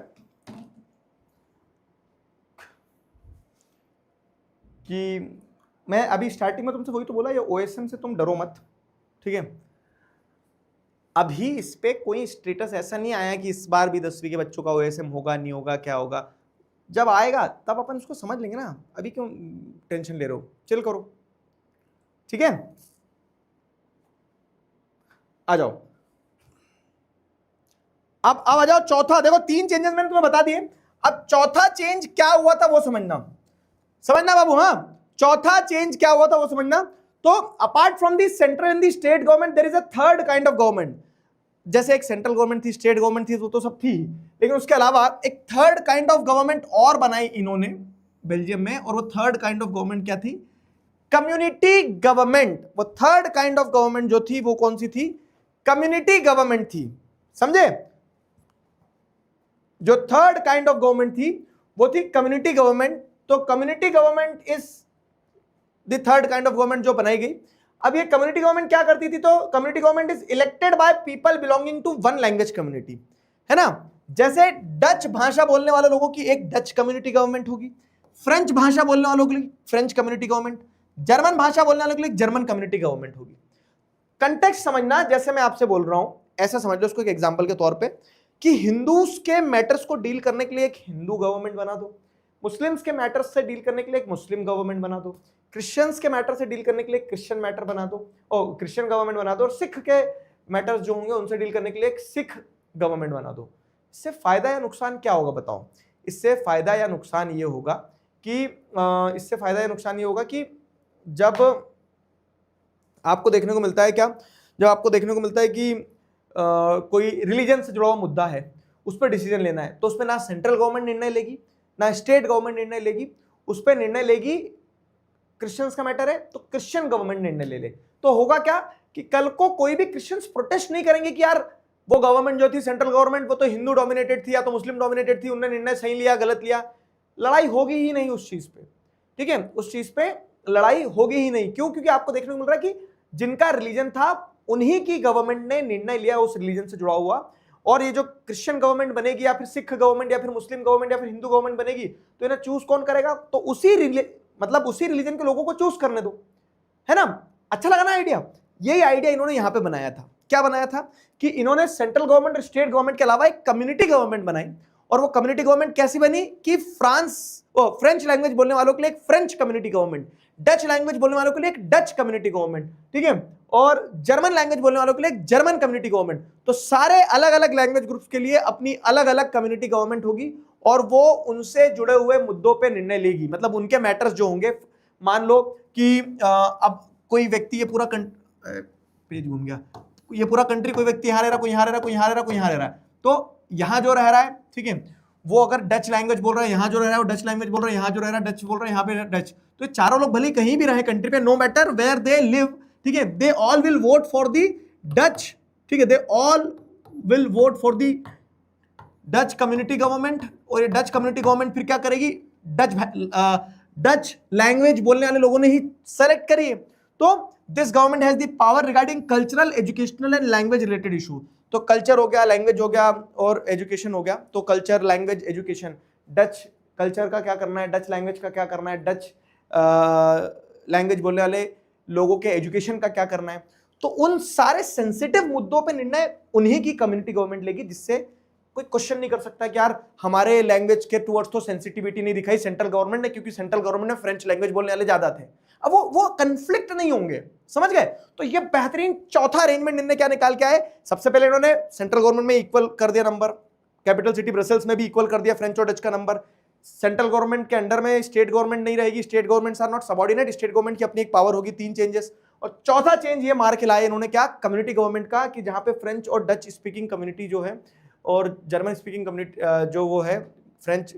कि मैं अभी स्टार्टिंग में तुमसे वही तो बोला, ये ओएसएम से तुम डरो मत, ठीक है। अभी इस पे कोई स्टेटस ऐसा नहीं आया कि इस बार भी 10वीं के बच्चों का ओएसएम होगा नहीं होगा, क्या होगा, जब आएगा तब अपन उसको समझ लेंगे ना, अभी क्यों टेंशन ले रहे हो, चिल करो, ठीक है। आ जाओ, अब आ जाओ चौथा, देखो 3 चेंजेस मैंने तुम्हें बता दिए, अब चौथा चेंज क्या हुआ था वो समझना, समझना बाबू, हाँ, चौथा चेंज क्या हुआ था वो समझना। तो apart from the central and the state government there is a third kind of government. जैसे एक सेंट्रल गवर्नमेंट थी, स्टेट गवर्नमेंट थी, वो तो सब थी, लेकिन उसके अलावा एक थर्ड काइंड ऑफ गवर्नमेंट और बनाई इन्होंने बेल्जियम में, और वो थर्ड काइंड ऑफ गवर्नमेंट क्या थी, कम्युनिटी गवर्नमेंट। वो थर्ड काइंड ऑफ गवर्नमेंट जो थी वो कौन सी थी, कम्युनिटी गवर्नमेंट थी, समझे। जो थर्ड काइंड ऑफ गवर्नमेंट थी वो थी कम्युनिटी गवर्नमेंट। तो community government is the third kind of government जो बनाई गई। अब ये कम्युनिटी गवर्नमेंट क्या करती थी, तो community government is elected by people belonging to one language community, है ना। जैसे डच भाषा बोलने वाले लोगों की एक डच कम्युनिटी गवर्नमेंट होगी, फ्रेंच भाषा बोलने वालों के लिए फ्रेंच कम्युनिटी गवर्नमेंट, जर्मन भाषा बोलने वालों के लिए जर्मन कम्युनिटी गवर्नमेंट होगी। कंटेक्स्ट समझना, जैसे मैं आपसे बोल रहा हूं ऐसा समझ लो उसको एक एग्जांपल के तौर पे कि हिंदूज के मैटर्स को डील करने के लिए एक हिंदू गवर्नमेंट बना दो, मुस्लिम्स के मैटर्स से डील करने के लिए एक मुस्लिम गवर्नमेंट बना दो, क्रिश्चियंस के मैटर से डील करने के लिए क्रिश्चियन मैटर बना दो, और क्रिश्चियन गवर्नमेंट बना दो, और सिख के मैटर्स जो होंगे उनसे डील करने के लिए एक सिख गवर्नमेंट बना दो। इससे फायदा या नुकसान क्या होगा बताओ? इससे फायदा या नुकसान ये होगा कि जब आपको देखने को मिलता है कि कोई रिलीजन से जुड़ा हुआ मुद्दा है, उस पर डिसीजन लेना है, तो उसमें ना सेंट्रल गवर्नमेंट निर्णय लेगी ना स्टेट गवर्नमेंट निर्णय लेगी, उस पर निर्णय लेगी, क्रिश्चियंस का मैटर है तो क्रिश्चियन गवर्नमेंट निर्णय ले ले। तो होगा क्या कि कल को कोई भी क्रिश्चियंस प्रोटेस्ट नहीं करेंगे कि यार वो गवर्नमेंट जो थी सेंट्रल गवर्नमेंट वो तो हिंदू डोमिनेटेड थी या तो मुस्लिम डोमिनेटेड थी, उन्होंने निर्णय सही लिया गलत लिया। लड़ाई होगी ही नहीं उस चीज पे, ठीक है, उस चीज पे लड़ाई होगी ही नहीं। क्यों? क्योंकि आपको देखने को मिल रहा है कि जिनका रिलीजन था उन्हीं की गवर्नमेंट ने निर्णय लिया उस रिलीजन से जुड़ा हुआ, और ये जो क्रिश्चियन गवर्नमेंट बनेगी या फिर सिख गवर्नमेंट या फिर मुस्लिम गवर्नमेंट या फिर हिंदू गवर्नमेंट बनेगी, तो इन्हें चूज कौन करेगा? तो उसी रिलीजन के लोगों को चूज करने दो, है ना। अच्छा लगा ना आइडिया? यही आइडिया इन्होंने यहां पे बनाया था। क्या बनाया था कि इन्होंने सेंट्रल गवर्नमेंट और स्टेट गवर्नमेंट के अलावा एक कम्युनिटी गवर्नमेंट बनाई, और वो कम्युनिटी गवर्नमेंट कैसी बनी कि फ्रेंच लैंग्वेज बोलने वालों के लिए एक French community government, Dutch language बोलने वालों के लिए एक डच कम्युनिटी गवर्नमेंट, ठीक है, और जर्मन लैंग्वेज बोलने वालों के लिए एक जर्मन कम्युनिटी गवर्नमेंट। तो सारे अलग अलग लैंग्वेज ग्रुप्स के लिए अपनी अलग अलग कम्युनिटी गवर्नमेंट होगी, और वो उनसे जुड़े हुए मुद्दों पे निर्णय लेगी। मतलब उनके मैटर्स जो होंगे, मान लो कि अब कोई व्यक्ति, ये पूरा पेज घूम गया, ये पूरा कंट्री, कोई व्यक्ति यहाँ रह रहा, कोई यहाँ रह रहा, कोई यहाँ रह रहा, कोई यहाँ रह रहा है, तो यहाँ जो रह रहा है, ठीक है, वो अगर डच लैंग्वेज बोल रहा है, यहाँ जो रह रहा है वो डच लैंग्वेज बोल रहा है, यहाँ जो रह रहा है डच बोल रहा है, यहाँ पे डच, तो ये चारों लोग भले कहीं भी रहे कंट्री पे, no matter where they live, ठीक है, they all will vote for the Dutch, ठीक है, they all will vote for the Dutch community government. और ये डच कम्युनिटी गवर्नमेंट फिर क्या करेगी? डच लैंग्वेज बोलने वाले लोगों ने ही सेलेक्ट करी है। तो this government has the power regarding cultural, educational and language related issue. तो कल्चर हो गया, लैंग्वेज हो गया और एजुकेशन हो गया। तो culture, language, education, Dutch culture का क्या करना है, डच लैंग्वेज का क्या करना है, डच लैंग्वेज बोलने वाले लोगों के एजुकेशन का क्या करना है, तो उन सारे सेंसिटिव मुद्दों पे निर्णय उन्हीं की कम्युनिटी गवर्नमेंट लेगी, जिससे कोई क्वेश्चन नहीं कर सकता कि यार हमारे लैंग्वेज के टुवर्ड्स तो सेंसिटिविटी नहीं दिखाई सेंट्रल गवर्नमेंट ने, क्योंकि सेंट्रल गवर्नमेंट में फ्रेंच लैंग्वेज बोलने वाले ज्यादा थे। अब वो कंफ्लिक्ट नहीं होंगे, समझ गए? तो ये बेहतरीन चौथा अरेंजमेंट इन्होंने क्या निकाल के आए? सबसे पहले इन्होंने सेंट्रल गवर्नमेंट में इक्वल कर दिया नंबर, कैपिटल सिटी ब्रसेल्स में भी इक्वल कर दिया फ्रेंच और डच का नंबर। सेंट्रल गवर्नमेंट के अंडर में स्टेट गवर्नमेंट नहीं रहेगी, state governments are not subordinate, state government की अपनी एक पावर होगी। 3 चेंजेस। और चौथा चेंज ये मार के लाए इन्होंने क्या? कम्युनिटी गवर्नमेंट का, कि जहां पे फ्रेंच और डच स्पीकिंग कम्युनिटी जो है और जर्मन स्पीकिंग कम्युनिटी जो वो है, फ्रेंच,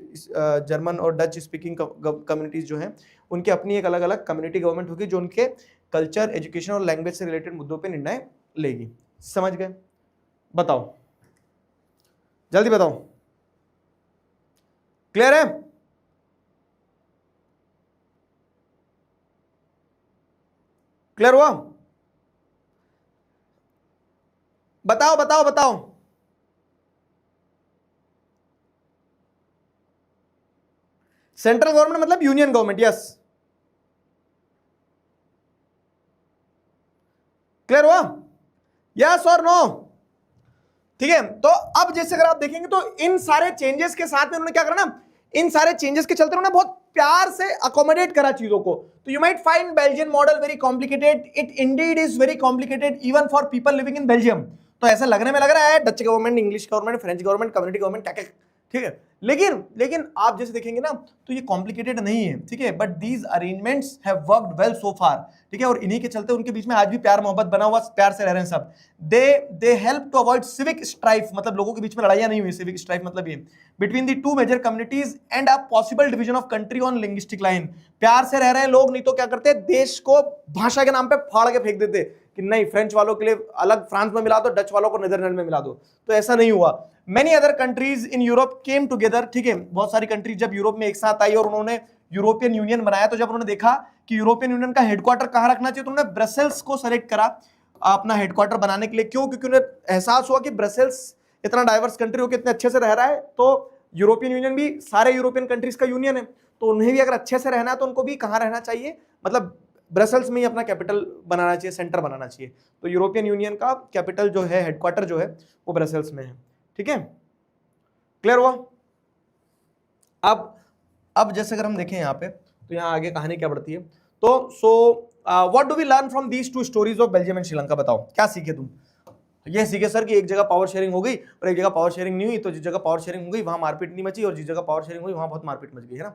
जर्मन और डच स्पीकिंग कम्युनिटीज जो हैं, उनकी अपनी एक अलग अलग कम्युनिटी गवर्नमेंट होगी जो उनके कल्चर, एजुकेशन और लैंग्वेज से रिलेटेड मुद्दों पे निर्णय लेगी। समझ गए? बताओ, जल्दी बताओ, क्लियर है? क्लियर हुआ? बताओ बताओ बताओ। सेंट्रल गवर्नमेंट मतलब यूनियन गवर्नमेंट, यस। क्लियर हुआ? यस और नो? ठीक है। तो अब जैसे अगर आप देखेंगे तो इन सारे चेंजेस के साथ में उन्होंने क्या करा ना, इन सारे चेंजेस के चलते उन्होंने बहुत प्यार से अकोमोडेट करा चीजों को। तो you might find Belgian model very complicated, it Indeed is very complicated even for people living in Belgium. तो ऐसा लगने में लग रहा है Dutch government, English government, French government, community government, क्या क्या, ठीक है। लेकिन आप जैसे देखेंगे ना तो ये कॉम्प्लिकेटेड नहीं है, ठीक है, but these arrangements have worked well so far, ठीक है। और इन्हीं के चलते उनके बीच में आज भी प्यार मोहब्बत बना हुआ, प्यार से रह रहे हैं सब। They help to avoid civic strife, मतलब लोगों के बीच में लड़ाइयां नहीं हुई। सिविक स्ट्राइफ मतलब ये between the two major communities and a possible division of country on linguistic line. प्यार से रह रहे हैं लोग, नहीं तो क्या करते, देश को भाषा के नाम पे फाड़ के फेंक देते कि नहीं फ्रेंच वालों के लिए अलग फ्रांस में मिला दो, डच वालों को नीदरलैंड में मिला दो। तो ऐसा नहीं हुआ। Many other countries in Europe came together, ठीक है, बहुत सारी कंट्रीज जब यूरोप में एक साथ आई और उन्होंने यूरोपियन यूनियन बनाया, तो जब उन्होंने देखा कि यूरोपियन यूनियन का हेडक्वार्टर कहां रखना चाहिए, तो उन्होंने ब्रसेल्स को सेलेक्ट करा अपना हेडक्वार्टर बनाने के लिए। क्यों? क्योंकि उन्हें एहसास हुआ कि ब्रसेल्स इतना डाइवर्स कंट्री होकर इतने अच्छे से रह रहा है, तो यूरोपियन यूनियन भी सारे यूरोपियन कंट्रीज का यूनियन है, तो उन्हें भी अगर अच्छे से रहना है तो उनको भी कहाँ रहना चाहिए, मतलब ब्रसेल्स में ही अपना कैपिटल बनाना चाहिए, सेंटर बनाना चाहिए। तो यूरोपियन यूनियन का कैपिटल जो है, हेडक्वार्टर जो है, वो ब्रसेल्स में है, ठीक है। क्लियर हुआ? अब अब जैसे अगर हम देखें यहाँ पे तो यहाँ आगे कहानी क्या बढ़ती है, तो so what do we learn from these two stories of Belgium and Sri Lanka, बताओ क्या सीखे तुम। ये सीखे सर कि एक जगह पावर शेयरिंग हो गई और एक जगह पावर शेयरिंग नहीं हुई, तो जिस जगह पावर शेयरिंग हो गई वहां मारपीट नहीं मची और जिस जगह पावर शेयरिंग हुई वहां बहुत मारपीट मच गई, है ना।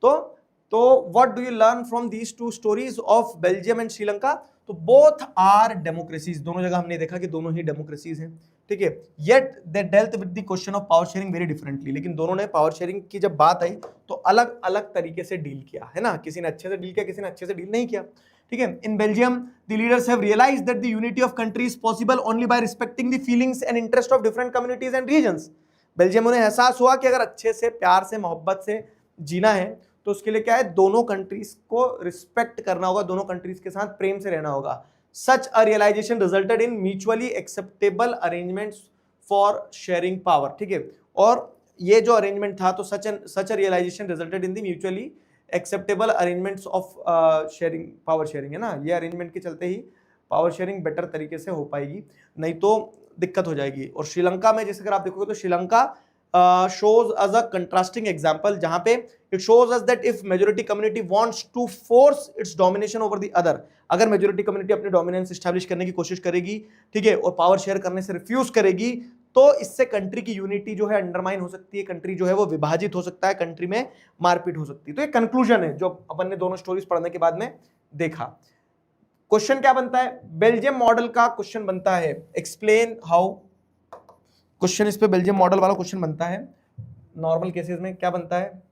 तो तो what do you learn from these two stories of Belgium and Sri Lanka, तो बोथ आर डेमोक्रेसीज, दोनों जगह हमने देखा कि दोनों ही डेमोक्रेसीज हैं, ठीक है। Yet they dealt with the question of power sharing very differently, लेकिन दोनों ने पावर शेयरिंग की जब बात आई तो अलग अलग तरीके से डील किया, है ना। किसी ने अच्छे से डील किया, किसी ने अच्छे से डील नहीं किया, ठीक है। In Belgium the leaders have realized that the unity of country is possible only by respecting the feelings and interest of different communities and regions. Belgium में एहसास हुआ कि अगर अच्छे से प्यार से मोहब्बत से जीना है तो उसके लिए क्या है, दोनों कंट्रीज को रिस्पेक्ट करना होगा, दोनों कंट्रीज के साथ प्रेम से रहना होगा। Such a realisation resulted in mutually acceptable arrangements for sharing power, ठीक है। और ये जो अरेंजमेंट था तो such a realisation resulted in the mutually acceptable arrangements of sharing, power sharing, है ना। ये अरेंजमेंट के चलते ही पावर शेयरिंग बेटर तरीके से हो पाएगी, नहीं तो दिक्कत हो जाएगी। और श्रीलंका में जैसे अगर आप देखोगे तो Sri Lanka shows as a contrasting example, जहां पे it shows us that if majority community wants to force its domination over the other, अगर majority community अपनी dominance establish करने की कोशिश करेगी, ठीक है, और पावर शेयर करने से रिफ्यूज करेगी, तो इससे कंट्री की यूनिटी जो है अंडरमाइन हो सकती है, कंट्री जो है वो विभाजित हो सकता है, कंट्री में मारपीट हो सकती है। तो ये कंक्लूजन है जो अपन ने दोनों स्टोरीज पढ़ने के बाद में देखा। क्वेश्चन क्या बनता है, बेल्जियम मॉडल का क्वेश्चन बनता है, एक्सप्लेन हाउ, क्वेश्चन इस पे बेल्जियम मॉडल वाला क्वेश्चन बनता है। नॉर्मल केसेस में क्या बनता है,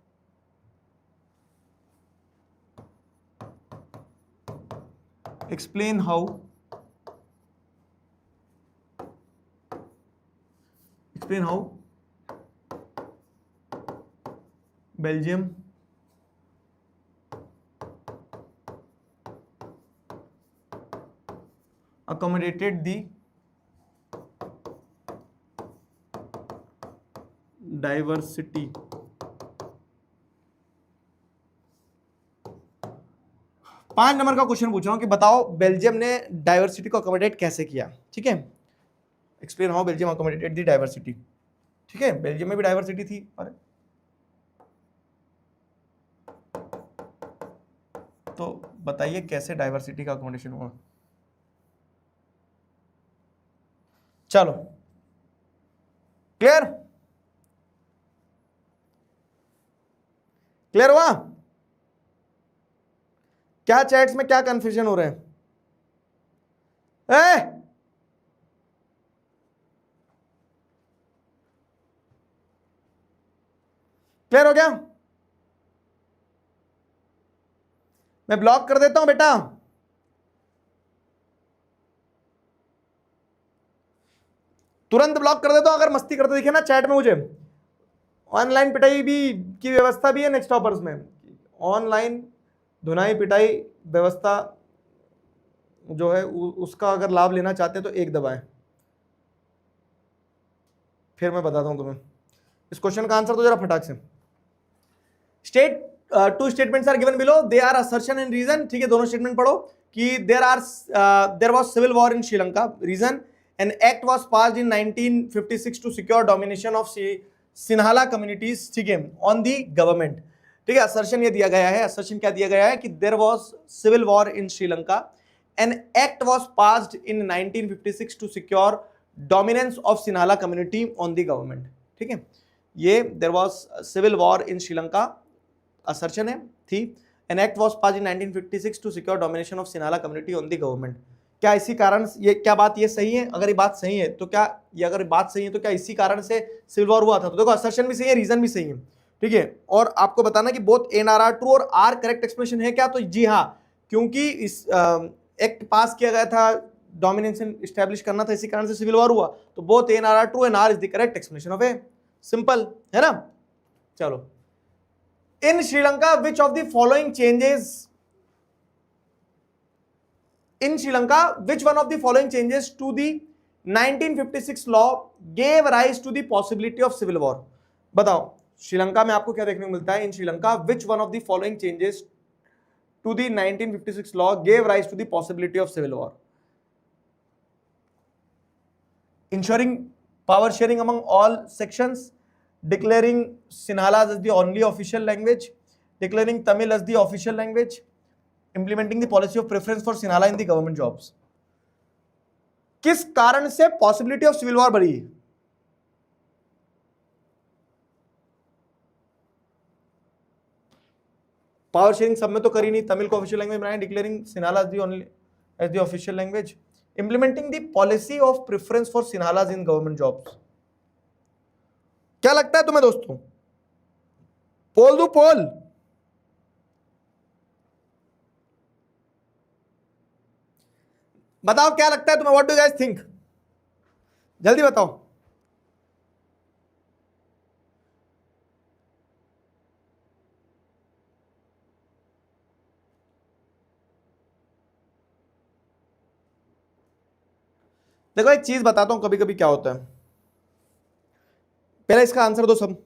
explain how Belgium accommodated the diversity पांच नंबर का क्वेश्चन पूछ रहा हूं कि बताओ बेल्जियम ने डाइवर्सिटी को अकोमोडेट कैसे किया, ठीक है। Explain how Belgium accommodated the diversity, ठीक है। बेल्जियम में भी डाइवर्सिटी थी, अरे तो बताइए कैसे डाइवर्सिटी का अकोमोडेशन हुआ। चलो क्लियर, क्लियर हुआ, क्या चैट्स में क्या कंफ्यूजन हो रहे हैं, क्लियर हो गया, मैं ब्लॉक कर देता हूं बेटा, तुरंत ब्लॉक कर देता हूं अगर मस्ती करते दिखे ना चैट में मुझे। ऑनलाइन पिटाई भी की व्यवस्था भी है नेक्स्ट टॉपर्स में, ऑनलाइन धुनाई पिटाई व्यवस्था जो है उसका अगर लाभ लेना चाहते हैं तो एक दबाएं, फिर मैं बताता हूं तुम्हें इस क्वेश्चन का आंसर तो जरा फटाक से। State two statements are given below, they are assertion and reason, ठीक है। दोनों स्टेटमेंट पढ़ो कि there was civil war in Sri Lanka, reason an act was passed in 1956 to secure domination of Sinhala communities, ठीक है, ऑन दी गवर्नमेंट, ठीक है। असर्शन ये दिया गया है, असर्शन क्या दिया गया है कि there was civil war in Sri Lanka, an act was passed in 1956 to secure dominance of Sinhala community on the government, ठीक है। ये there was civil war in Sri Lanka assertion है, थी। An act was passed in 1956 to secure domination of Sinhala community on the government. क्या इसी कारण ये, क्या बात ये सही है, अगर ये बात सही है तो क्या ये, अगर बात सही है तो क्या इसी कारण से सिविल वॉर हुआ था, तो देखो असर्शन भी सही है, रीजन भी सही है, ठीक है। और आपको बताना कि both and R are true और आर करेक्ट एक्सप्लेनेशन है क्या, तो जी हाँ, क्योंकि इस एक्ट पास किया गया था, डोमिनेशन एस्टैब्लिश करना था, इसी कारण से सिविल वॉर हुआ, तो both and R are true and R is the correct explanation of A, simple है ना। चलो, in Sri Lanka which of the following changes, in Sri Lanka which one of the following changes to the 1956 law gave rise to the possibility of civil war, बताओ श्रीलंका में आपको क्या देखने को मिलता है, इन Sri Lanka which one of the following changes to the 1956 law gave rise to the possibility of civil war, ensuring power sharing among all sections, declaring Sinhalas as the only official language, declaring Tamil as the official language, implementing the policy of preference for Sinhala in the government jobs. किस कारण से पॉसिबिलिटी ऑफ सिविल वॉर बढ़ी? पावर शेयरिंग सब में तो करी नहीं, तमिल को ऑफिशियल लैंग्वेज बनाया, declaring Sinhala as the official language, implementing the policy of preference for Sinhalas in government jobs. क्या लगता है तुम्हें दोस्तों? पोल दो पोल। बताओ क्या लगता है तुम्हें, what do you guys think? जल्दी बताओ। देखो एक चीज बताता हूं कभी कभी क्या होता है, पहले इसका आंसर दो सब।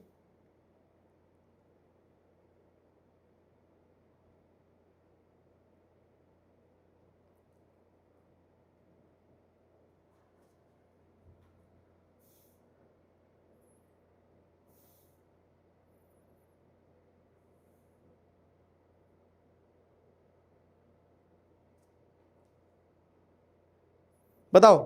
बताओ।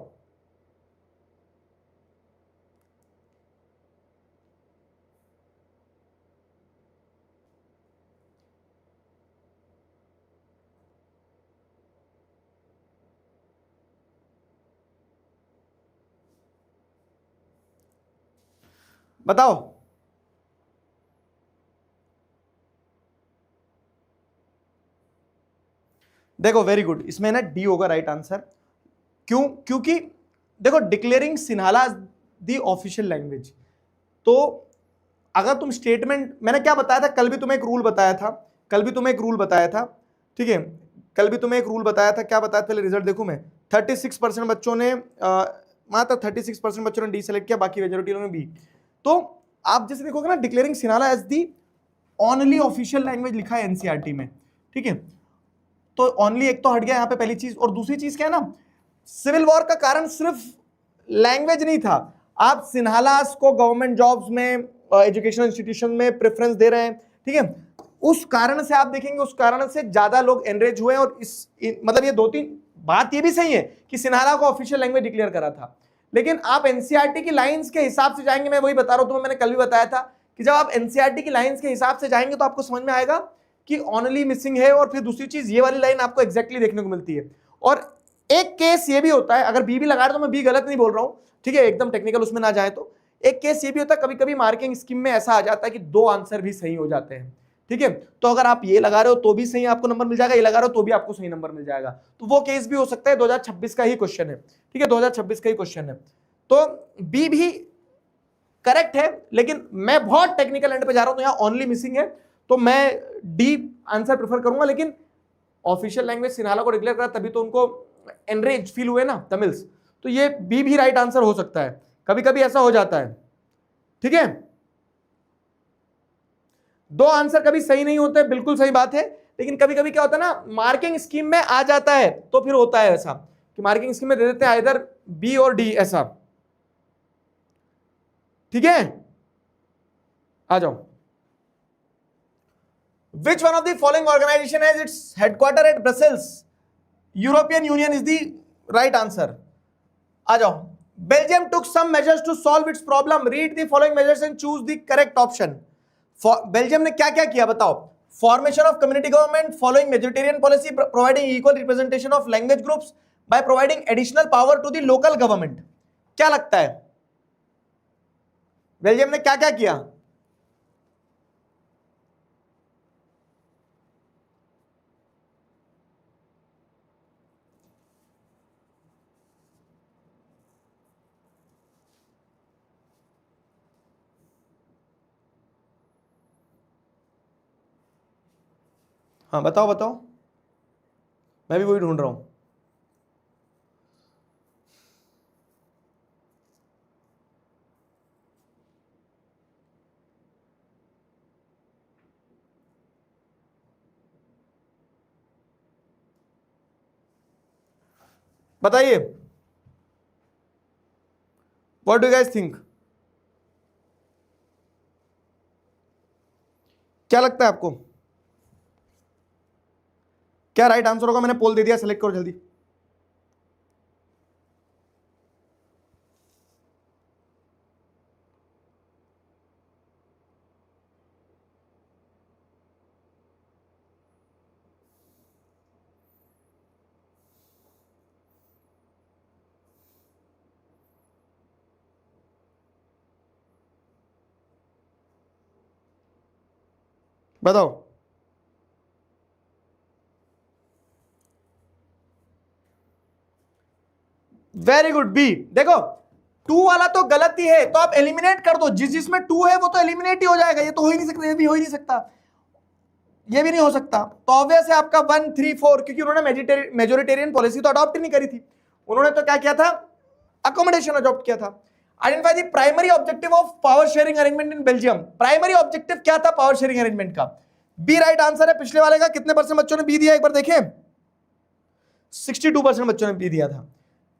बताओ। देखो वेरी गुड, इसमें ना डी होगा राइट आंसर। क्यों? क्योंकि देखो declaring Sinhala the official language, तो अगर तुम स्टेटमेंट, मैंने क्या बताया था कल भी तुम्हें एक रूल बताया था, कल भी तुम्हें एक रूल बताया था, ठीक है, कल भी तुम्हें एक रूल बताया था। क्या बताया? पहले रिजल्ट देखूं मैं। 36% बच्चों ने मात्र 36% बच्चों ने डी सेलेक्ट किया, बाकी मेजोरिटी लोगों ने बी। तो आप जैसे देखोगे ना, declaring Sinhala as the only official language लिखा है एनसीईआरटी में, ठीक है, तो ओनली एक तो हट गया यहाँ पे पहली चीज। और दूसरी चीज क्या है ना, सिविल वॉर का कारण सिर्फ लैंग्वेज नहीं था, आप सिन्हालास को गवर्नमेंट जॉब्स में, एजुकेशनल इंस्टीट्यूशन में प्रेफरेंस दे रहे हैं, ठीक है, उस कारण से आप देखेंगे, उस कारण से ज्यादा लोग एनरेज हुए। और मतलब ये दो तीन बात ये भी सही है कि सिन्हाला को ऑफिशियल लैंग्वेज डिक्लेयर करा था, लेकिन आप एनसीईआरटी की लाइंस के हिसाब से जाएंगे, मैं वही बता रहा हूं तुम्हें, मैंने कल भी बताया था कि जब आप एनसीईआरटी की लाइंस के हिसाब से जाएंगे तो आपको समझ में आएगा कि ऑनली मिसिंग है। और फिर दूसरी चीज, ये वाली लाइन आपको एग्जैक्टली देखने को मिलती है। और एक केस ये भी होता है, अगर बी भी लगा रहे तो मैं बी गलत नहीं बोल रहा हूं, ठीक है, एकदम टेक्निकल उसमें ना जाए तो। एक केस ये भी होता है, कभी कभी मार्किंग स्कीम में ऐसा आ जाता है कि दो आंसर भी सही हो जाते हैं, ठीक है, तो अगर आप ये लगा रहे हो तो भी सही आपको नंबर मिल जाएगा, ये लगा रहे हो तो भी आपको सही नंबर मिल जाएगा। तो वो केस भी हो सकता है, 2026 का ही क्वेश्चन है, ठीक है, 2026 का ही क्वेश्चन है। तो बी भी करेक्ट है, लेकिन मैं बहुत टेक्निकल एंड पे जा रहा हूं, तो यहां ओनली मिसिंग है, तो मैं डी आंसर प्रेफर करूंगा। लेकिन ऑफिशियल लैंग्वेज सिन्हाला को डिक्लेयर करा तभी तो उनको एनरेज फील हुए ना तमिल्स, तो ये बी भी राइट आंसर हो सकता है, कभी कभी ऐसा हो जाता है, ठीक है। दो आंसर कभी सही नहीं होते, बिल्कुल सही बात है, लेकिन कभी कभी क्या होता है ना, मार्किंग स्कीम में आ जाता है, तो फिर होता है ऐसा कि मार्किंग स्कीम में दे देते हैं इधर बी और डी, ऐसा, ठीक है। आ जाओ। Which one of the following organization has its headquarter at Brussels? European Union is the right answer. आ जाओ। Belgium took some measures to solve its problem. Read the following measures and choose the correct option. Belgium ने क्या क्या किया बताओ? Formation of community government, following majoritarian policy, providing equal representation of language groups, by providing additional power to the local government. क्या लगता है बेल्जियम ने क्या क्या किया? हाँ बताओ बताओ, मैं भी वही ढूंढ रहा हूं। बताइए, व्हाट डू गाइस थिंक? क्या लगता है आपको? क्या राइट आंसर होगा? मैंने पोल दे दिया, सेलेक्ट करो जल्दी। बताओ। Very good, B. देखो 2 वाला तो गलत ही है, तो आप एलिमिनेट कर दो। जिसमें 2 है वो तो एलिमिनेट ही हो जाएगा। ये तो हो ही नहीं सकता, ये भी हो ही नहीं सकता, ये भी नहीं हो सकता। तो ऑब्वियस है आपका 1, 3, 4, क्योंकि उन्होंने मेजोरिटेरियन पॉलिसी तो अडॉप्ट ही नहीं करी थी। उन्होंने तो क्या किया था? अकोमोडेशन अडॉप्ट किया था। Identify the primary objective of power sharing arrangement in Belgium. Primary objective क्या था पावर शेयरिंग अरेंजमेंट का? बी राइट आंसर है। पिछले वाले का कितने परसेंट बच्चों ने बी दिया, एक बार देखें। 62% बच्चों ने बी दिया था।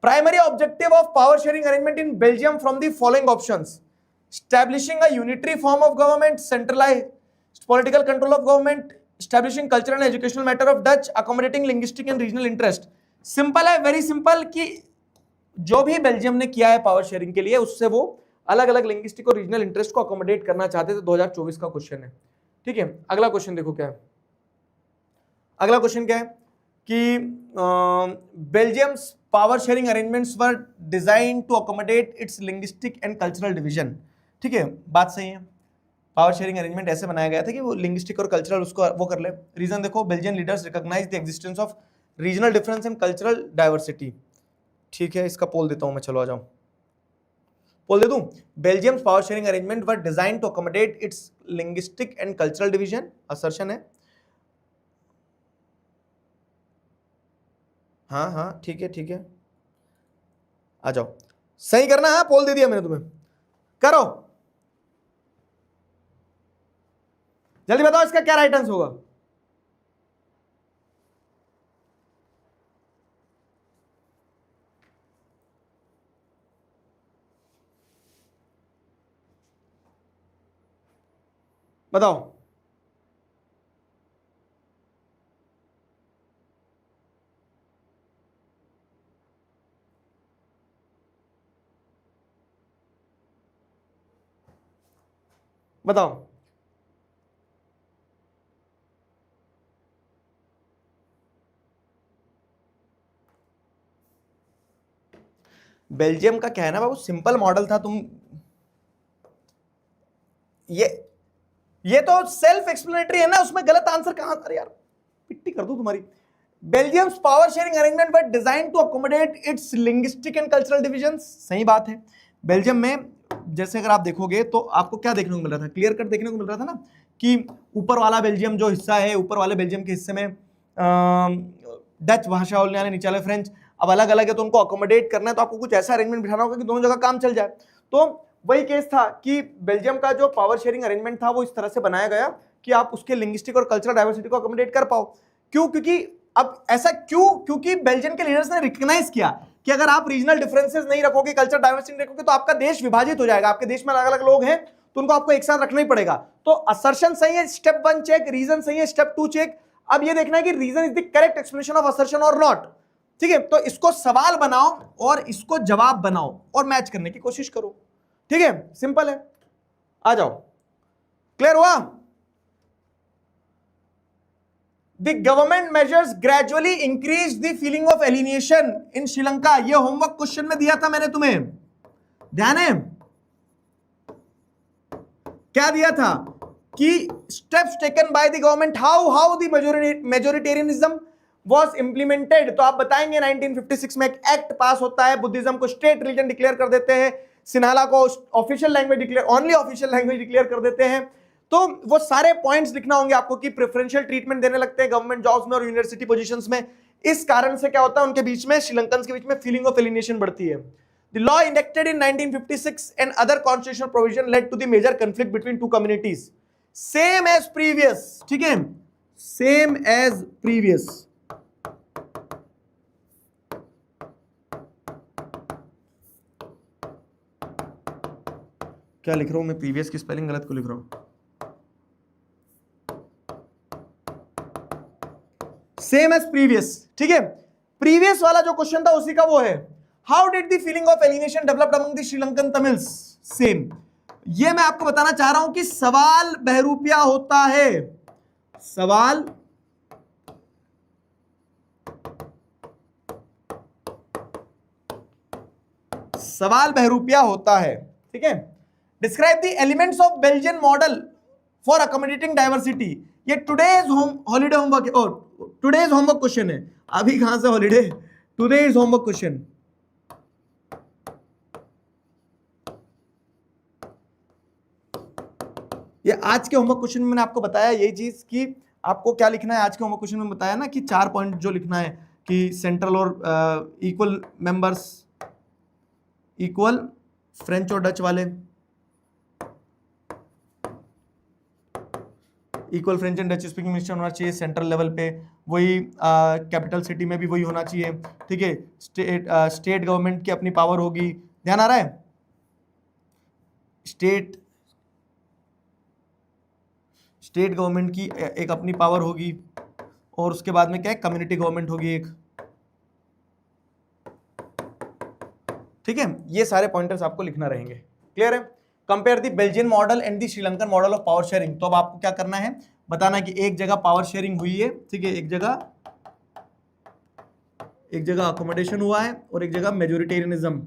Primary objective of power sharing arrangement in Belgium from the following options: establishing a unitary form of government, centralized political control of government, establishing cultural and educational matter of Dutch, accommodating linguistic and regional interest। Simple है, वेरी सिंपल, कि जो भी बेल्जियम ने किया है पावर शेयरिंग के लिए, उससे वो अलग अलग लिंग्विस्टिक और रीजनल इंटरेस्ट को अकोमोडेट करना चाहते थे। 2024 का क्वेश्चन है, ठीक है। अगला क्वेश्चन देखो क्या है। अगला क्वेश्चन क्या है कि Belgium's power sharing arrangements were design to accommodate its linguistic and cultural division. ठीक है, बात सही है। पावर शेयरिंग अरेंजमेंट ऐसे बनाया गया था कि वो लिंग्विस्टिक और कल्चरल उसको वो कर ले। रीजन देखो, Belgian leaders recognize the existence of regional difference and cultural diversity. ठीक है, इसका पोल देता हूं मैं, चलो आ जाओ। पोल दे दूं। Belgium's power sharing arrangement were design to accommodate its linguistic and cultural division, assertion है। हाँ हाँ, ठीक है ठीक है, आ जाओ, सही करना है। पोल दे दिया मैंने तुम्हें, करो जल्दी, बताओ इसका क्या राइट आंसर होगा। बताओ। बताओ। बेल्जियम का क्या है ना बाबू, सिंपल मॉडल था। तुम ये तो सेल्फ एक्सप्लेनेटरी है ना, उसमें गलत आंसर कहां? अरे यार पिट्टी कर दूं तुम्हारी। Belgium's power sharing arrangement were design to accommodate its linguistic and cultural divisions. सही बात है। बेल्जियम में जैसे अगर आप देखोगे तो आपको क्या देखने को मिल रहा था, क्लियर कट देखने को मिल रहा था ना, कि ऊपर वाला बेल्जियम जो हिस्सा है, ऊपर वाले बेल्जियम के हिस्से में डच भाषा बोलने वाले, नीचे वाले फ्रेंच। अब अलग अलग है तो उनको अकोमोडेट करना है, तो आपको कुछ ऐसा अरेंजमेंट बिठाना होगा कि दोनों जगह काम चल जाए। तो वही केस था कि बेल्जियम का जो पावर शेयरिंग अरेंजमेंट था वो इस तरह से बनाया गया कि आप उसके लिंग्विस्टिक और कल्चरल डाइवर्सिटी को अकोमोडेट कर पाओ। क्यों? क्योंकि अब ऐसा क्यों? क्योंकि बेल्जियम के लीडर्स ने रिकॉग्नाइज किया कि अगर आप रीजनल डिफरेंसेस नहीं रखोगे, कल्चर डाइवर्सिटी नहीं रखोगे, तो आपका देश विभाजित हो जाएगा। आपके देश में अलग अलग लोग हैं तो उनको आपको एक साथ रखना ही पड़ेगा। तो असर्शन सही है, स्टेप 1 चेक। रीजन सही है, स्टेप 2 चेक। अब ये देखना है कि reason is the correct explanation of assertion और नॉट। ठीक है, तो इसको सवाल बनाओ और इसको जवाब बनाओ और मैच करने की कोशिश करो। ठीक है, सिंपल है, आ जाओ। क्लियर हुआ? The government measures gradually increase the feeling of alienation in Sri Lanka. ये होमवर्क क्वेश्चन में दिया था मैंने तुम्हें, ध्यान है? क्या दिया था कि steps taken by the government, how the majoritarianism was implemented। तो आप बताएंगे 1956 में एक एक्ट पास होता है, बुद्धिज्म को स्टेट रिलीजन डिक्लेयर कर देते हैं, सिन्हाला को official language declare, only official language declare कर देते हैं। तो वो सारे पॉइंट्स लिखना होंगे आपको कि प्रेफरेंशियल ट्रीटमेंट देने लगते हैं गवर्नमेंट जॉब्स में और यूनिवर्सिटी पोजीशंस में। इस कारण से क्या होता है, उनके बीच में, श्रीलंकन्स के बीच में फीलिंग ऑफ एलिनेशन बढ़ती है। The law enacted in 1956 and other constitutional provision led to the major conflict between two communities. Same as previous, ठीक है, same as previous। क्या लिख रहा हूं मैं? प्रीवियस की स्पेलिंग गलत को लिख रहा हूं। सेम एज प्रीवियस, ठीक है। प्रीवियस वाला जो क्वेश्चन था उसी का वो है, how did the feeling of alienation developed among the Sri Lankan Tamils. Same, ये मैं आपको बताना चाह रहा हूं कि सवाल बहरूपिया होता है, सवाल बहरूपिया होता है, ठीक है। Describe the elements of Belgian model for accommodating diversity. ये today's holiday homework, today's homework question है, अभी कहां से हॉलीडे, टुडेज होमवर्क क्वेश्चन। ये आज के होमवर्क क्वेश्चन में मैंने आपको बताया यही चीज कि आपको क्या लिखना है। आज के होमवर्क क्वेश्चन में बताया ना कि 4 पॉइंट जो लिखना है कि सेंट्रल और इक्वल मेंबर्स, इक्वल फ्रेंच और डच वाले, equal French and Dutch speaking minister होना चाहिए सेंट्रल लेवल पे, वही कैपिटल सिटी में भी वही होना चाहिए, ठीक है। स्टेट गवर्नमेंट की अपनी पावर होगी, ध्यान आ रहा है, स्टेट गवर्नमेंट की एक अपनी पावर होगी, और उसके बाद में क्या है, कम्युनिटी गवर्नमेंट होगी एक, ठीक है। ये सारे पॉइंटर्स आपको लिखना रहेंगे, क्लियर है। Compare the Belgian model and the Sri Lankan model of power sharing. तो अब आपको क्या करना है, बताना कि एक जगह पावर शेयरिंग हुई है, ठीक है, एक जगह अकोमोडेशन हुआ है और एक जगह मेजोरिटेरियनिज्म।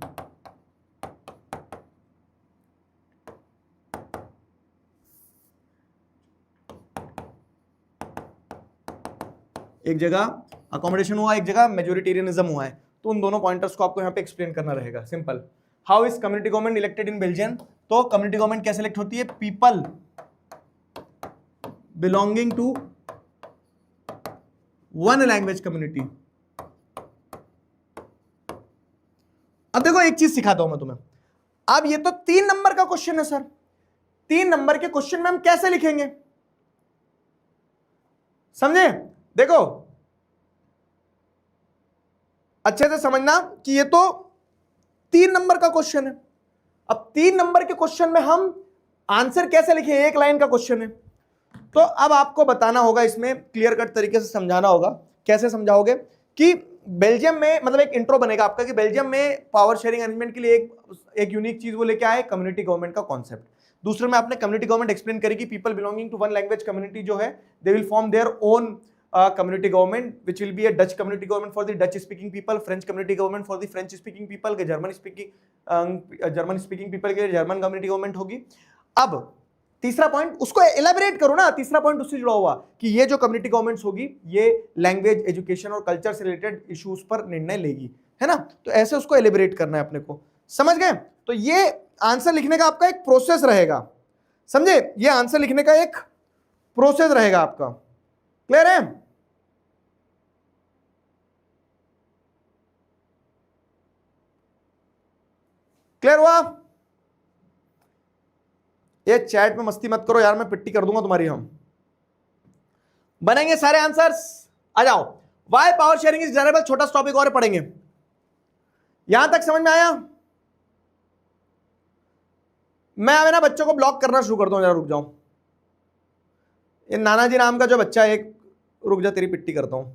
एक जगह अकोमोडेशन हुआ, एक जगह मेजोरिटेरियनिज्म हुआ है, तो उन दोनों पॉइंटर्स को आपको यहाँ पे एक्सप्लेन करना रहेगा। Simple, how is community government elected in Belgium. तो कम्युनिटी गवर्नमेंट कैसे इलेक्ट होती है, people belonging to one language community. अब देखो एक चीज सिखाता हूं मैं तुम्हें, अब ये तो 3 नंबर का क्वेश्चन है सर, 3 नंबर के क्वेश्चन में हम कैसे लिखेंगे, समझे। देखो अच्छे से समझना कि ये तो 3 नंबर का क्वेश्चन है। अब 3 नंबर के क्वेश्चन में हम आंसर कैसे लिखें, एक लाइन का क्वेश्चन है, तो अब आपको बताना होगा, इसमें क्लियर कट तरीके से समझाना होगा। कैसे समझाओगे कि बेल्जियम में, मतलब एक इंट्रो बनेगा आपका कि बेल्जियम में पावर शेयरिंग अरेंजमेंट के लिए एक यूनिक चीज वो लेके आए, कम्युनिटी गवर्नमेंट का कॉन्सेप्ट। दूसरे में आपने कम्युनिटी गवर्नमेंट एक्सप्लेन करी कि people belonging to one language community जो है, they will form their own community government which will be a Dutch community government for the Dutch speaking people, French community government for the French speaking people, German speaking people के लिए German community government होगी। अब तीसरा पॉइंट उसको एलैबोरेट करो ना, तीसरा पॉइंट उससे जुड़ा हुआ कि ये जो कम्युनिटी गवर्नमेंट्स होगी ये लैंग्वेज, एजुकेशन और कल्चर से रिलेटेड इश्यूज पर निर्णय लेगी, है ना। तो ऐसे उसको एलिबरेट करना है अपने को, समझ गए। तो ये आंसर लिखने का आपका एक प्रोसेस रहेगा, समझे, ये आंसर लिखने का एक प्रोसेस रहेगा आपका, क्लियर है। क्लियर हुआ। ये चैट में मस्ती मत करो यार, मैं पिट्टी कर दूंगा तुम्हारी। हम बनेंगे सारे आंसर्स, आ जाओ। Why power sharing is desirable, छोटा टॉपिक और पढ़ेंगे। यहां तक समझ में आया। मैं अब ना बच्चों को ब्लॉक करना शुरू कर दूं, जरा रुक जाओ। ये नानाजी नाम का जो बच्चा है एक, रुक जा तेरी पिट्टी करता हूं।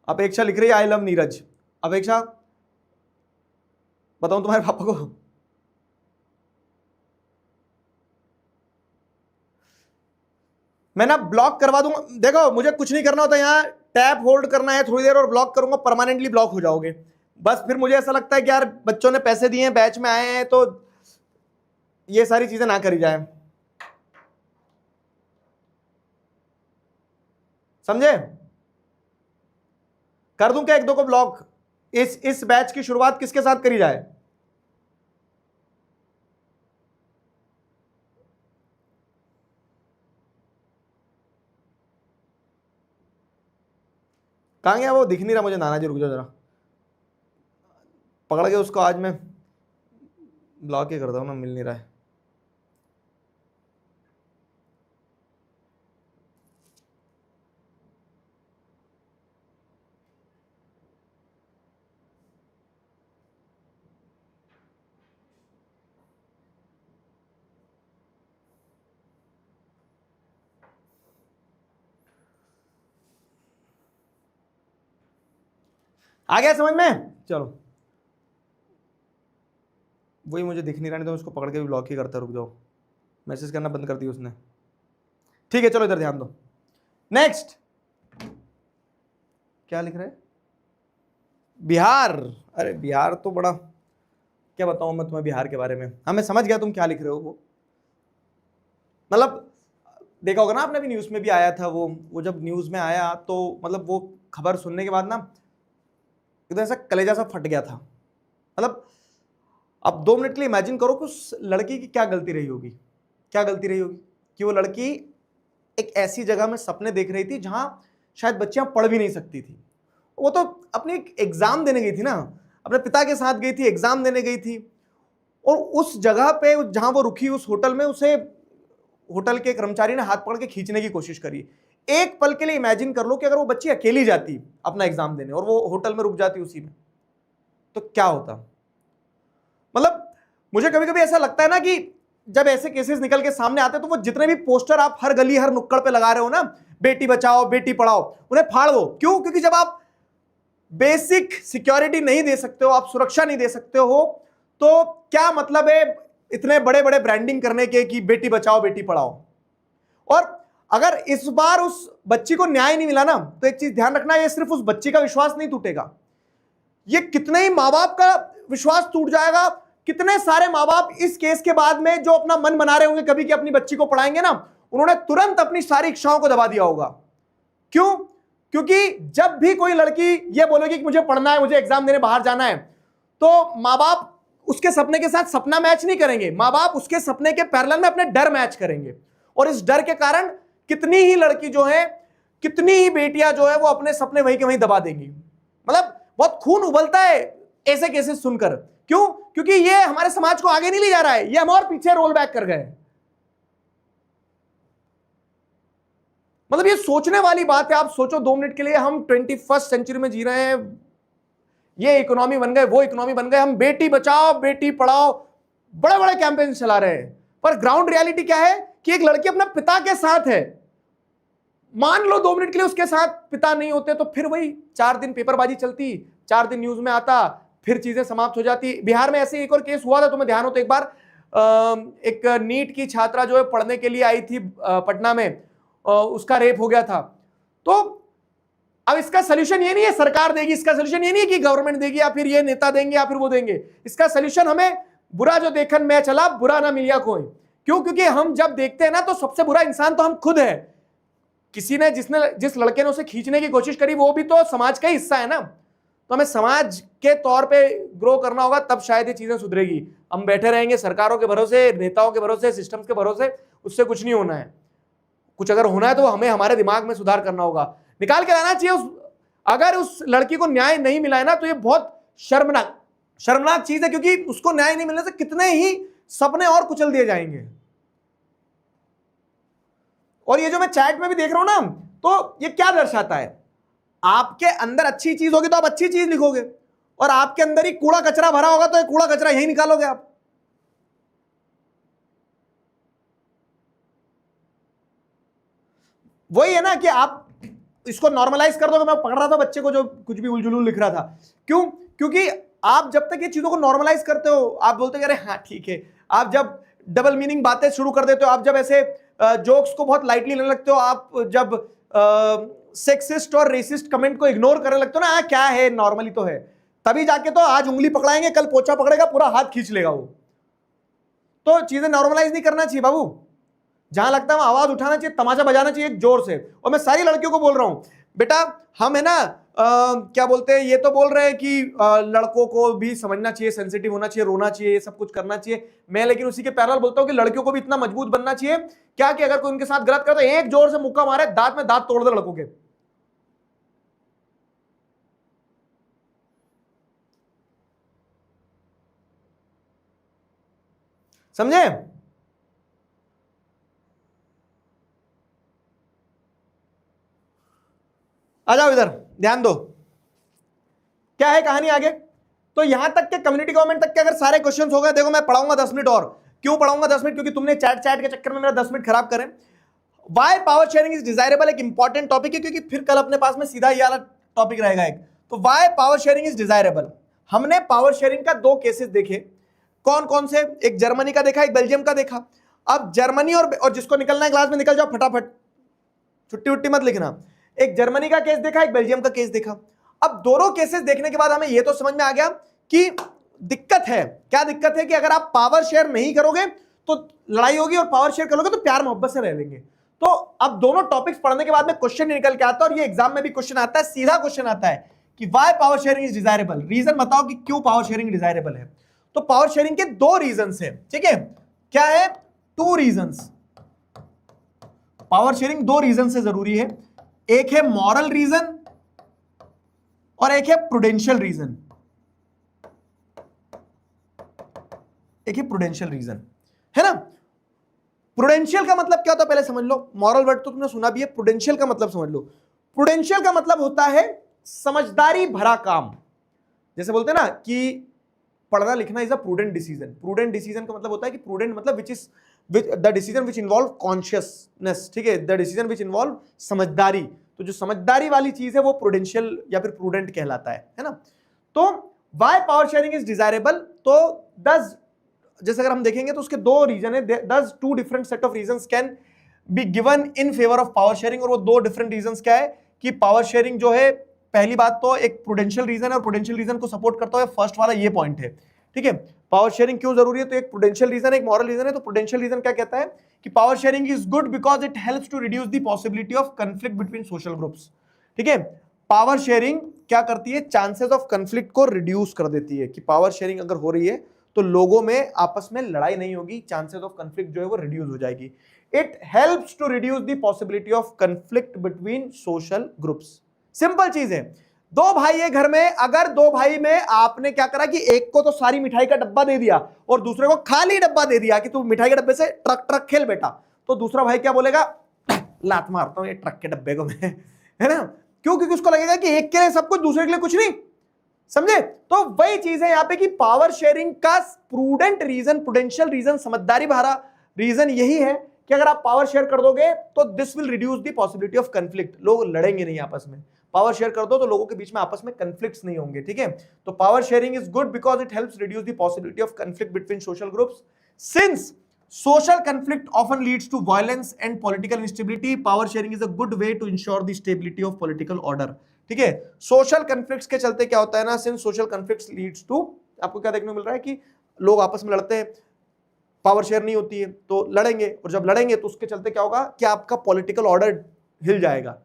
अपेक्षा लिख रही है आई लव नीरज। अपेक्षा बताऊं तुम्हारे पापा को, मैं ना ब्लॉक करवा दूंगा। देखो मुझे कुछ नहीं करना होता, यहाँ टैप होल्ड करना है थोड़ी देर और ब्लॉक करूंगा, परमानेंटली ब्लॉक हो जाओगे। बस फिर मुझे ऐसा लगता है कि यार बच्चों ने पैसे दिए हैं, बैच में आए हैं, तो ये सारी चीजें ना करी जाए, समझे। कर दूं क्या एक दो को ब्लॉक। इस बैच की शुरुआत किसके साथ करी जाए, कहां गया वो, दिख नहीं रहा मुझे। नाना जी रुक जाओ जरा, पकड़ के उसको आज मैं ब्लॉक ही करता हूं ना, मिल नहीं रहा है। आ गया समझ में? चलो, वही मुझे दिख नहीं रहा, नहीं तो उसको पकड़ के भी ब्लॉक ही करता। रुक जाओ, मैसेज करना बंद कर दी उसने। ठीक है चलो इधर ध्यान दो। नेक्स्ट क्या लिख रहे हैं? बिहार। अरे बिहार तो बड़ा, क्या बताऊं मैं तुम्हें बिहार के बारे में। हाँ मैं समझ गया तुम क्या लिख रहे हो। वो मतलब देखा होगा ना आपने, भी न्यूज में भी आया था वो जब न्यूज में आया तो मतलब वो खबर सुनने के बाद ना एकदम ऐसा कलेजा सा फट गया था। मतलब अब 2 मिनट के लिए इमेजिन करो कि उस लड़की की क्या गलती रही होगी, क्या गलती रही होगी कि वो लड़की एक ऐसी जगह में सपने देख रही थी जहां शायद बच्चियां पढ़ भी नहीं सकती थी। वो तो अपनी एग्जाम देने गई थी ना, अपने पिता के साथ गई थी, एग्जाम देने गई थी, और उस जगह पे जहां वो रुकी उस होटल में, उसे होटल के कर्मचारी ने हाथ पकड़ के खींचने की कोशिश करी। एक पल के लिए इमेजिन कर लो कि अगर वो बच्ची अकेली जाती अपना एग्जाम देने और वो होटल में रुक जाती उसी में, तो क्या होता। मतलब मुझे कभी कभी ऐसा लगता है ना कि जब ऐसे केसेस निकल के सामने आते हैं तो वो जितने भी पोस्टर आप हर गली हर नुक्कड़ पे लगा रहे हो ना, बेटी बचाओ बेटी पढ़ाओ, उन्हें फाड़ दो। क्यों? क्योंकि जब आप बेसिक सिक्योरिटी नहीं दे सकते हो, आप सुरक्षा नहीं दे सकते हो, तो क्या मतलब है इतने बड़े बड़े ब्रांडिंग करने के कि बेटी बचाओ बेटी पढ़ाओ। और अगर इस बार उस बच्ची को न्याय नहीं मिला ना, तो एक चीज ध्यान रखना, ये सिर्फ उस बच्ची का विश्वास नहीं टूटेगा, ये कितने ही माँ बाप का विश्वास टूट जाएगा। कितने सारे माँ बाप इस केस के बाद में जो अपना मन बना रहे होंगे कभी कि अपनी बच्ची को पढ़ाएंगे ना, उन्होंने तुरंत अपनी सारी इच्छाओं को दबा दिया होगा। क्यों? क्योंकि जब भी कोई लड़की ये बोलेगी कि मुझे पढ़ना है, मुझे एग्जाम देने बाहर जाना है, तो माँ बाप उसके सपने के साथ सपना मैच नहीं करेंगे, माँ बाप उसके सपने के पैरेलल में अपने डर मैच करेंगे। और इस डर के कारण कितनी ही लड़की जो है, कितनी ही बेटियां जो है वो अपने सपने वहीं के वहीं दबा देंगी। मतलब बहुत खून उबलता है ऐसे केसेस सुनकर। क्यों? क्योंकि ये हमारे समाज को आगे नहीं ले जा रहा है, ये हम और पीछे रोल बैक कर गए। मतलब ये सोचने वाली बात है। आप सोचो 2 मिनट के लिए, हम 21st सेंचुरी में जी रहे हैं, ये इकोनॉमी बन गए, वो इकोनॉमी बन गए, हम बेटी बचाओ बेटी पढ़ाओ बड़े बड़े कैंपेन चला रहे हैं, पर ग्राउंड रियलिटी क्या है कि एक लड़की अपने पिता के साथ है। मान लो 2 मिनट के लिए उसके साथ पिता नहीं होते तो फिर वही 4 दिन पेपरबाजी चलती, 4 दिन न्यूज में आता, फिर चीजें समाप्त हो जाती। बिहार में ऐसे एक और केस हुआ था, तुम्हें ध्यान हो तो, एक बार एक नीट की छात्रा जो है पढ़ने के लिए आई थी पटना में, उसका रेप हो गया था। तो अब इसका सोल्यूशन ये नहीं है सरकार देगी, इसका सोल्यूशन ये नहीं है कि गवर्नमेंट देगी या फिर ये नेता देंगे या फिर वो देंगे। इसका सोल्यूशन हमें बुरा जो देखन में चला बुरा ना मिलिया कोई। क्यों? क्योंकि हम जब देखते हैं ना तो सबसे बुरा इंसान तो हम खुद है। किसी ने जिस लड़के ने उसे खींचने की कोशिश करी वो भी तो समाज का ही हिस्सा है ना। तो हमें समाज के तौर पे ग्रो करना होगा, तब शायद ये चीजें सुधरेगी। हम बैठे रहेंगे सरकारों के भरोसे, नेताओं के भरोसे, सिस्टम्स के भरोसे, उससे कुछ नहीं होना है। कुछ अगर होना है तो हमें हमारे दिमाग में सुधार करना होगा, निकाल के लाना चाहिए। अगर उस लड़की को न्याय नहीं मिला है ना तो ये बहुत शर्मनाक चीज है, क्योंकि उसको न्याय नहीं मिलने से कितने ही सपने और कुचल दिए जाएंगे। और ये जो मैं चैट में भी देख रहा हूं ना, तो ये क्या दर्शाता है, आपके अंदर अच्छी चीज होगी तो आप अच्छी चीज लिखोगे, और आपके अंदर ही कूड़ा कचरा भरा होगा तो ये कूड़ा कचरा यही निकालोगे आप। वही है ना कि आप इसको नॉर्मलाइज कर दोगे। मैं पकड़ रहा था बच्चे को जो कुछ भी उलझुल लिख रहा था। क्यों? क्योंकि आप जब तक ये चीजों को नॉर्मलाइज करते हो, आप बोलते हो अरे हाँ ठीक है, आप जब डबल मीनिंग बातें शुरू कर देते हो, आप जब ऐसे जोक्स को बहुत लाइटली लेने लगते हो, आप जब सेक्सिस्ट और रेसिस्ट कमेंट को इग्नोर करने लगते हो ना, क्या है नॉर्मली तो है, तभी जाके तो आज उंगली पकड़ाएंगे कल पोछा पकड़ेगा पूरा हाथ खींच लेगा वो। तो चीजें नॉर्मलाइज नहीं करना चाहिए बाबू। जहां लगता है आवाज उठाना चाहिए, तमाचा बजाना चाहिए एक जोर से। और मैं सारी लड़कियों को बोल रहा हूं, बेटा हम है ना क्या बोलते हैं, ये तो बोल रहे हैं कि लड़कों को भी समझना चाहिए, सेंसिटिव होना चाहिए, रोना चाहिए, ये सब कुछ करना चाहिए। मैं लेकिन उसी के पैरेलल बोलता हूं कि लड़कियों को भी इतना मजबूत बनना चाहिए क्या कि अगर कोई उनके साथ गलत करता है एक जोर से मुक्का मारे, दांत में दांत तोड़ दे लड़कों के। समझे? आ जाओ इधर, ध्यान दो क्या है कहानी आगे। तो यहां तक के कम्युनिटी गवर्नमेंट तक के अगर सारे क्वेश्चंस हो गए, देखो मैं पढ़ाऊंगा 10 मिनट और। क्यों पढ़ाऊंगा 10 मिनट? क्योंकि तुमने चैट के चक्कर में मेरा 10 मिनट खराब करें। Why power sharing is desirable एक इंपॉर्टेंट टॉपिक है, क्योंकि फिर कल अपने पास में सीधा ये वाला टॉपिक रहेगा एक। तो why power sharing is desirable. हमने पावर शेयरिंग का दो केसेस देखे, कौन कौन से, एक जर्मनी का देखा, एक बेल्जियम का देखा। अब जर्मनी और जिसको निकलना है क्लास में निकल जाओ फटाफट, छुट्टी उट्टी मत लिखना। एक जर्मनी का केस देखा, एक बेल्जियम का केस देखा। अब दोनों केसेस देखने के बाद हमें यह तो समझ में आ गया कि दिक्कत है, क्या दिक्कत है कि अगर आप पावर शेयर नहीं करोगे तो लड़ाई होगी, और पावर शेयर करोगे तो प्यार मोहब्बत से रह लेंगे। तो अब दोनों टॉपिक्स पढ़ने के बाद में क्वेश्चन निकल के आता है, और ये एग्जाम में भी क्वेश्चन आता है, सीधा क्वेश्चन आता है कि why power sharing is desirable. Reason बताओ कि क्यों पावर शेयरिंग डिजायरेबल है। तो पावर शेयरिंग के दो रीजंस है, ठीक है, क्या है, टू रीजंस। पावर शेयरिंग दो रीजन से जरूरी है, एक है मॉरल रीजन और एक है प्रूडेंशियल रीजन। एक है प्रूडेंशियल रीजन, है ना। प्रूडेंशियल का मतलब क्या होता है पहले समझ लो, मॉरल वर्ड तो तुमने सुना भी है, प्रूडेंशियल का मतलब समझ लो। प्रूडेंशियल का मतलब होता है समझदारी भरा काम। जैसे बोलते हैं ना कि पढ़ना लिखना is a prudent decision. Prudent decision का मतलब होता है कि प्रूडेंट मतलब which is the decision which involve consciousness, ठीक है, द डिसीजन विच इन्वॉल्व समझदारी। तो जो समझदारी वाली चीज है वो प्रूडेंशियल या फिर प्रूडेंट कहलाता है ना। तो why power sharing is desirable, तो डज, जैसे अगर हम देखेंगे तो उसके दो रीजन है, thus two different set of reasons can be given in favour of power sharing. और वो दो डिफरेंट रीजंस क्या है कि पावर शेयरिंग जो है, पहली बात तो एक प्रूडेंशियल रीजन है, और प्रूडेंशियल रीजन को सपोर्ट करता है फर्स्ट वाला ये पॉइंट है, ठीक है। पावर शेयरिंग क्यों जरूरी है, तो एक प्रूडेंशियल रीजन है, एक मॉरल रीजन है। तो प्रूडेंशियल रीजन क्या कहता है कि power sharing is good because it helps to reduce the possibility of conflict between social groups, ठीक है। पावर शेयरिंग क्या करती है, चांसेस ऑफ कंफ्लिक्ट को रिड्यूस कर देती है, कि पावर शेयरिंग अगर हो रही है तो लोगों में आपस में लड़ाई नहीं होगी, चांसेस ऑफ कंफ्लिक्ट जो है वो रिड्यूस हो जाएगी। It helps to reduce the possibility of conflict between social groups. Simple चीज है, दो भाई है घर में, अगर दो भाई में आपने क्या करा कि एक को तो सारी मिठाई का डब्बा दे दिया और दूसरे को खाली डब्बा दे दिया कि तू मिठाई के डब्बे से ट्रक ट्रक खेल बेटा, तो दूसरा भाई क्या बोलेगा, लात मारता हूं ये ट्रक के डब्बे को मैं, है ना। क्यों, क्योंकि उसको लगेगा कि एक के लिए सब कुछ, दूसरे के लिए कुछ नहीं, समझे। तो वही चीज है यहां पे कि पावर शेयरिंग का प्रूडेंट रीजन, प्रूडेंशियल रीजन, समझदारी भरा रीजन यही है कि अगर आप पावर शेयर कर दोगे तो this will reduce the possibility of conflict, लोग लड़ेंगे नहीं आपस में। पावर शेयर कर दो तो लोगों के बीच में आपस में कंफ्लिक्ट्स नहीं होंगे, ठीक है। तो power sharing is good because it helps reduce the possibility of conflict between social groups. Since social conflict often leads to violence and political instability, power sharing is a good way to ensure the stability of political order, ठीक है। सोशल कन्फ्लिक्ट्स के चलते क्या होता है ना, since social conflicts leads to, आपको क्या देखने को मिल रहा है कि लोग आपस में लड़ते हैं, पावर शेयर नहीं होती है तो लड़ेंगे, और जब लड़ेंगे तो उसके चलते क्या होगा कि आपका पॉलिटिकल ऑर्डर हिल जाएगा।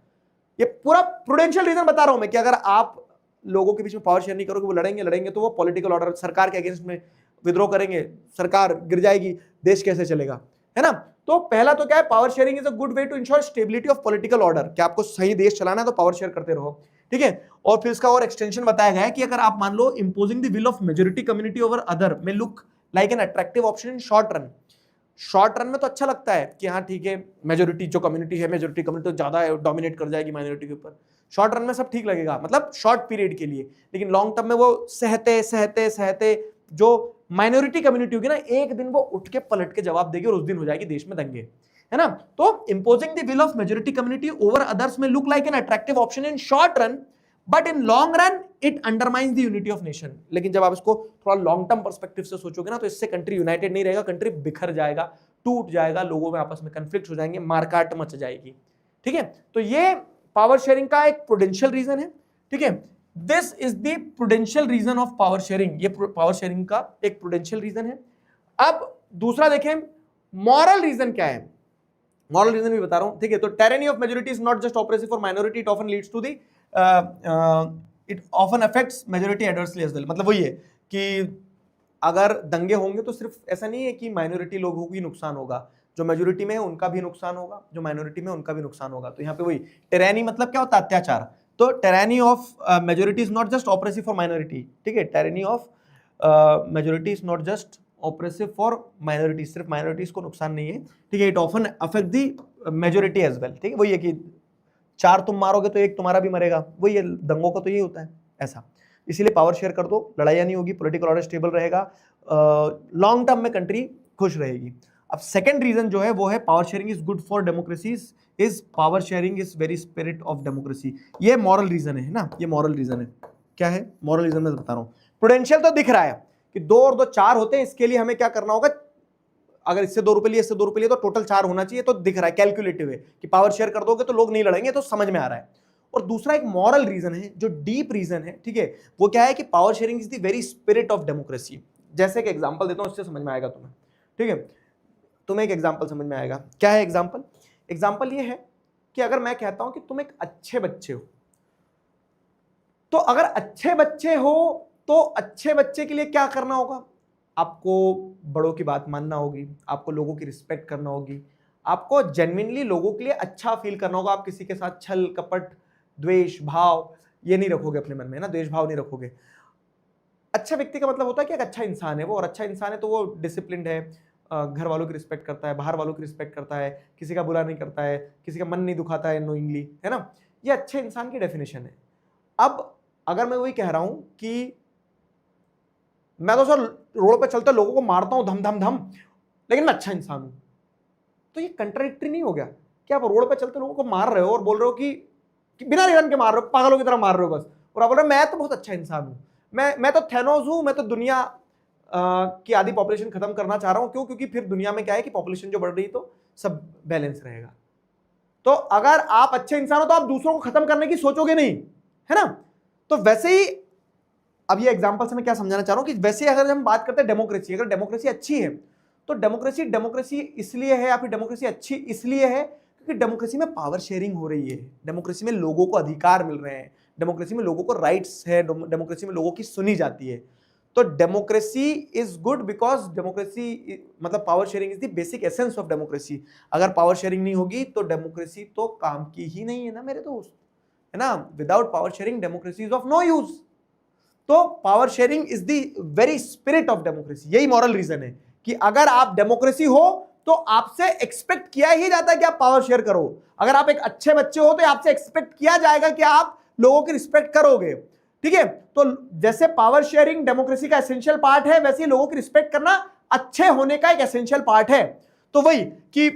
ये पूरा प्रूडेंशियल रीजन बता रहा हूं मैं कि अगर आप लोगों के बीच में पावर शेयर नहीं करोगे, वो लड़ेंगे तो वो पॉलिटिकल ऑर्डर, सरकार के अगेंस्ट में विद्रोह करेंगे, सरकार गिर जाएगी, देश कैसे चलेगा, है ना। तो पहला तो क्या है, power sharing is a good way to ensure stability of political order, कि आपको सही देश चलाना है तो पावर शेयर करते रहो, ठीक है। और फिर इसका और एक्सटेंशन बताया गया है कि अगर आप मान लो imposing the will of majority community over other में look like an attractive option in short run. Short run में तो अच्छा लगता है कि हाँ ठीक है, मेजोरिटी जो कम्युनिटी है, मेजोरिटी कम्युनिटी तो ज्यादा डोमिनेट कर जाएगी माइनॉरिटी के ऊपर, शॉर्ट रन में सब ठीक लगेगा, मतलब शॉर्ट पीरियड के लिए। लेकिन लॉन्ग टर्म में वो सहते सहते सहते जो माइनॉरिटी कम्युनिटी होगी ना, एक दिन वो उठ के पलट के जवाब देगी और उस दिन हो जाएगी देश में दंगे, है ना। तो imposing the will of majority community over others में look like an attractive option in short run, but in long run it undermines the unity of nation. लेकिन जब आप इसको थोड़ा लॉन्ग टर्म पर्सपेक्टिव से सोचोगे ना, तो इससे कंट्री यूनाइटेड नहीं रहेगा, कंट्री बिखर जाएगा, टूट जाएगा, लोगों में आपस में कंफ्लिक्ट हो जाएंगे, मारकाट मच जाएगी, ठीक है। तो ये पावर शेयरिंग का एक प्रूडेंशियल रीजन है, ठीक है। This is the prudential reason of power sharing, ये पावर शेयरिंग का एक प्रूडेंशियल रीजन है। अब दूसरा देखें, मॉरल रीजन क्या है, मॉरल रीजन भी बता रहा हूं, ठीक है। तो tyranny of majority is not just oppressive for minority, it often leads to the it often affects majority adversely as well. मतलब वही है कि अगर दंगे होंगे तो सिर्फ ऐसा नहीं है कि माइनॉरिटी लोगों को ही नुकसान होगा, जो मेजोरिटी में है उनका भी नुकसान होगा, जो माइनॉरिटी में उनका भी नुकसान होगा। तो यहाँ पे वही टेरानी मतलब क्या होता है, अत्याचार। तो tyranny of majority is not just oppressive for minority, ठीक है। Tyranny of majority is not just oppressive for minority, सिर्फ माइनॉरिटीज को नुकसान नहीं है, ठीक है। It often affect the majority as well, ठीक है। वही है कि चार तुम मारोगे तो एक तुम्हारा भी मरेगा, वही है, दंगों का तो यही होता है ऐसा। इसीलिए पावर शेयर कर दो, लड़ाइयाँ नहीं होगी, पॉलिटिकल ऑर्डर स्टेबल रहेगा, लॉन्ग टर्म में कंट्री खुश रहेगी। अब सेकंड रीजन जो है वो है power sharing is good for democracies, is power sharing is very spirit of democracy. ये मॉरल रीजन है ना, ये मॉरल रीजन है। क्या है मॉरलिज्म में बता रहा हूं। प्रूडेंशियल तो दिख रहा है कि 2 और 2 4 होते हैं, इसके लिए हमें क्या करना होगा, अगर इससे 2 रुपए लिए इससे 2 रुपए लिए तो टोटल 4 होना चाहिए, तो दिख रहा है कैलकुलेटिव है कि पावर शेयर कर दोगे तो लोग नहीं लड़ेंगे, तो समझ में आ रहा है। और दूसरा एक मॉरल रीजन है जो डीप रीजन है, ठीक है, वो क्या है कि power sharing is the very spirit of democracy. जैसे एक एग्जांपल देता हूं, उससे समझ में आएगा तुम्हें, ठीक है, तुम्हें एक एग्जांपल समझ में आएगा। क्या है एग्जांपल? एग्जांपल ये है कि अगर मैं कहता हूं कि तुम एक अच्छे बच्चे हो, तो अगर अच्छे बच्चे हो तो अच्छे बच्चे के लिए क्या करना होगा, आपको बड़ों की बात मानना होगी, आपको लोगों की रिस्पेक्ट करना होगी, आपको जेन्युइनली लोगों के लिए अच्छा फील करना होगा। आप किसी के साथ छल कपट द्वेष भाव ये नहीं रखोगे अपने मन में ना, द्वेष भाव नहीं रखोगे। अच्छा व्यक्ति का मतलब होता है कि एक अच्छा इंसान है वो, और अच्छा इंसान है तो वो डिसिप्लिन्ड है, घर वालों की रिस्पेक्ट करता है, बाहर वालों की रिस्पेक्ट करता है, किसी का बुरा नहीं करता है, किसी का मन नहीं दुखाता है नोइंगली, है ना। ये अच्छे इंसान की डेफिनेशन है। अब अगर मैं वही कह रहा हूं कि मैं तो सर रोड पे चलते लोगों को मारता हूं धम धम धम, लेकिन मैं अच्छा इंसान हूं, तो ये कंट्राडिक्टरी नहीं हो गया कि आप रोड पे चलते लोगों को मार रहे हो और बोल रहे हो कि बिना रीजन के मार रहे हो, पागलों की तरह मार रहे हो बस, और आप बोल रहे हो मैं तो बहुत अच्छा इंसान हूं, मैं तो थैनोस हूं, मैं तो दुनिया की आधी पॉपुलेशन खत्म करना चाह रहा हूं। क्यों? क्योंकि फिर दुनिया में क्या है कि पॉपुलेशन जो बढ़ रही है तो सब बैलेंस रहेगा। तो अगर आप अच्छे इंसान हो तो आप दूसरों को खत्म करने की सोचोगे नहीं, है ना। तो वैसे ही अब ये एग्जांपल से मैं क्या समझाना चाह रहा हूं कि वैसे अगर हम बात करते हैं डेमोक्रेसी, अगर डेमोक्रेसी अच्छी है तो डेमोक्रेसी इसलिए है या फिर डेमोक्रेसी अच्छी इसलिए है क्योंकि डेमोक्रेसी में पावर शेयरिंग हो रही है, डेमोक्रेसी में लोगों को अधिकार मिल रहे हैं, डेमोक्रेसी में लोगों को राइट्स है, डेमोक्रेसी में लोगों की सुनी जाती है। तो democracy is good because democracy मतलब power sharing is the basic essence of democracy. अगर पावर शेयरिंग नहीं होगी तो डेमोक्रेसी तो काम की ही नहीं है ना मेरे दोस्त, है ना। Without power sharing democracy is of no use. तो power sharing is the very spirit of democracy. यही मॉरल रीजन है कि अगर आप डेमोक्रेसी हो तो आपसे एक्सपेक्ट किया ही जाता है कि आप पावर शेयर करो। अगर आप एक अच्छे बच्चे हो तो आपसे एक्सपेक्ट किया जाएगा कि आप लोगों की रिस्पेक्ट करोगे, ठीक है। तो जैसे पावर शेयरिंग डेमोक्रेसी का एसेंशियल पार्ट है, वैसे ही लोगों की रिस्पेक्ट करना अच्छे होने का एक एसेंशियल पार्ट है। तो वही कि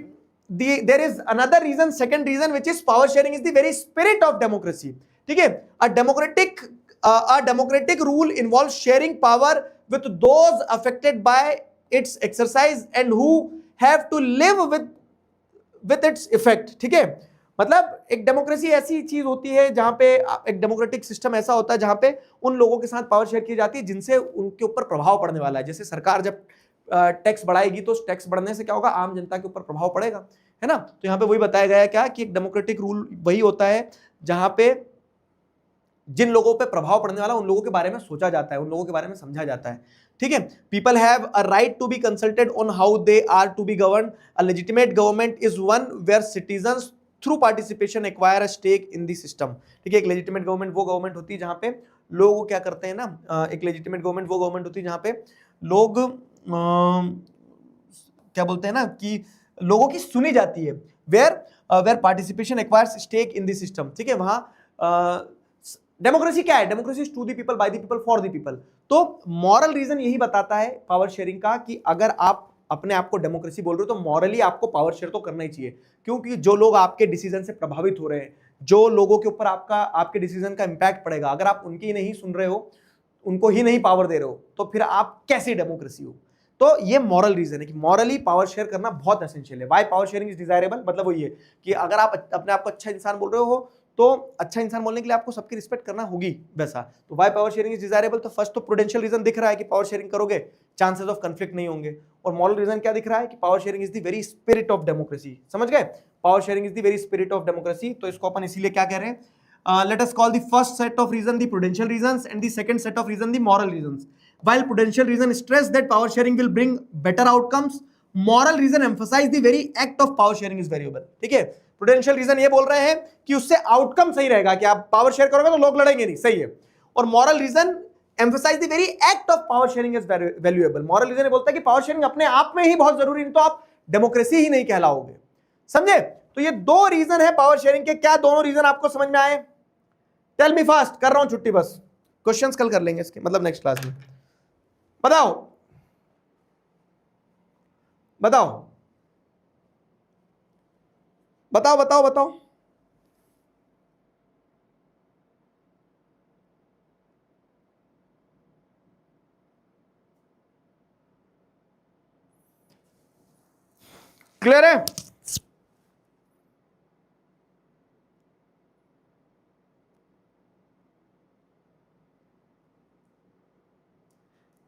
there is another reason, second reason, which is power sharing is the very spirit of democracy, ठीक है। A democratic rule involves sharing power with those affected by its exercise and who have to live with its effect, ठीक है। मतलब एक डेमोक्रेसी ऐसी चीज होती है जहां पे एक डेमोक्रेटिक सिस्टम ऐसा होता है जहां पे उन लोगों के साथ पावर शेयर की जाती है जिनसे उनके ऊपर प्रभाव पड़ने वाला है। जैसे सरकार जब टैक्स बढ़ाएगी तो टैक्स बढ़ने से क्या होगा, आम जनता के ऊपर प्रभाव पड़ेगा, है ना। तो यहाँ पे वही बताया गया है क्या कि एक डेमोक्रेटिक रूल वही होता है जहां पे जिन लोगों पे प्रभाव पड़ने वाला उन लोगों के बारे में सोचा जाता है, उन लोगों के बारे में समझा जाता है, ठीक है। People have a right to be consulted on how they are to be govern. A legitimate government is one where citizens through participation acquire a stake in the system, ठीक है। एक लेजिटिमेट गवर्नमेंट वो गवर्नमेंट होती है जहां पे लोग क्या करते हैं ना, एक लेजिटिमेट गवर्नमेंट वो गवर्नमेंट होती है जहां पे लोग क्या बोलते हैं ना कि लोगों की सुनी जाती है, where participation acquires stake in the system, ठीक है। वहां डेमोक्रेसी क्या है, democracy is to the people by the people for the people. तो मॉरल रीजन यही बताता है पावर शेयरिंग का कि अगर आप अपने आप को डेमोक्रेसी बोल रहे हो तो मॉरली आपको पावर शेयर तो करना ही चाहिए, क्योंकि जो लोग आपके डिसीजन से प्रभावित हो रहे हैं, जो लोगों के ऊपर आपके डिसीजन का इंपैक्ट पड़ेगा, अगर आप उनकी नहीं सुन रहे हो, उनको ही नहीं पावर दे रहे हो, तो फिर आप कैसी डेमोक्रेसी हो। तो ये मॉरल रीजन है कि मॉरली पावर शेयर करना बहुत एसेंशियल है। Why power sharing is desirable, मतलब वही है कि अगर आप अपने आप को अच्छा इंसान बोल रहे हो तो अच्छा इंसान बोलने के लिए आपको सबकी रिस्पेक्ट करना होगी वैसा। तो why power sharing is desirable, तो फर्स्ट तो प्रूडेंशियल रीजन दिख रहा है कि पावर शेयरिंग करोगे चांसेस ऑफ कंफ्लिक्ट नहीं होंगे। और मॉरल रीजन क्या दिख रहा है कि power sharing is the very spirit of democracy. समझ गए, power sharing is the very spirit of democracy. तो इसको अपन इसीलिए क्या कह रहे हैं, let us call the first set of reason the prudential reasons and the second set of reason the moral reasons. While prudential reason stress that power sharing will bring better outcomes, moral reason emphasize the very act of power sharing is variable, ठीक है। प्रूडेंशियल रीजन ये बोल रहे हैं कि उससे आउटकम सही रहेगा कि आप पावर शेयर करोगे तो लोग लड़ेंगे नहीं, सही है। और moral reason emphasise the very act of power sharing is valuable. Moral reason बोलता है कि पावर शेयरिंग अपने आप में ही बहुत जरूरी, नहीं तो आप डेमोक्रेसी ही नहीं कहलाओगे। समझे। तो ये दो रीजन है पावर शेयरिंग के। क्या दोनों रीजन आपको समझ में आए? टेल मी फास्ट, कर रहा हूं छुट्टी, बस क्वेश्चंस कल कर लेंगे इसके, मतलब नेक्स्ट क्लास में। बताओ बताओ बताओ बताओ बताओ। क्लियर है?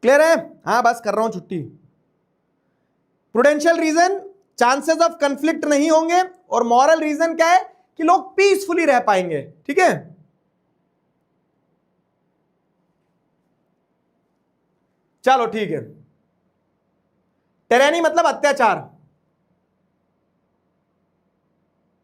क्लियर है? हाँ बस कर रहा हूं छुट्टी। Prudential reason, chances of conflict नहीं होंगे, और मॉरल रीजन क्या है कि लोग पीसफुली रह पाएंगे। ठीक है, चलो ठीक है। टेरेनी मतलब अत्याचार।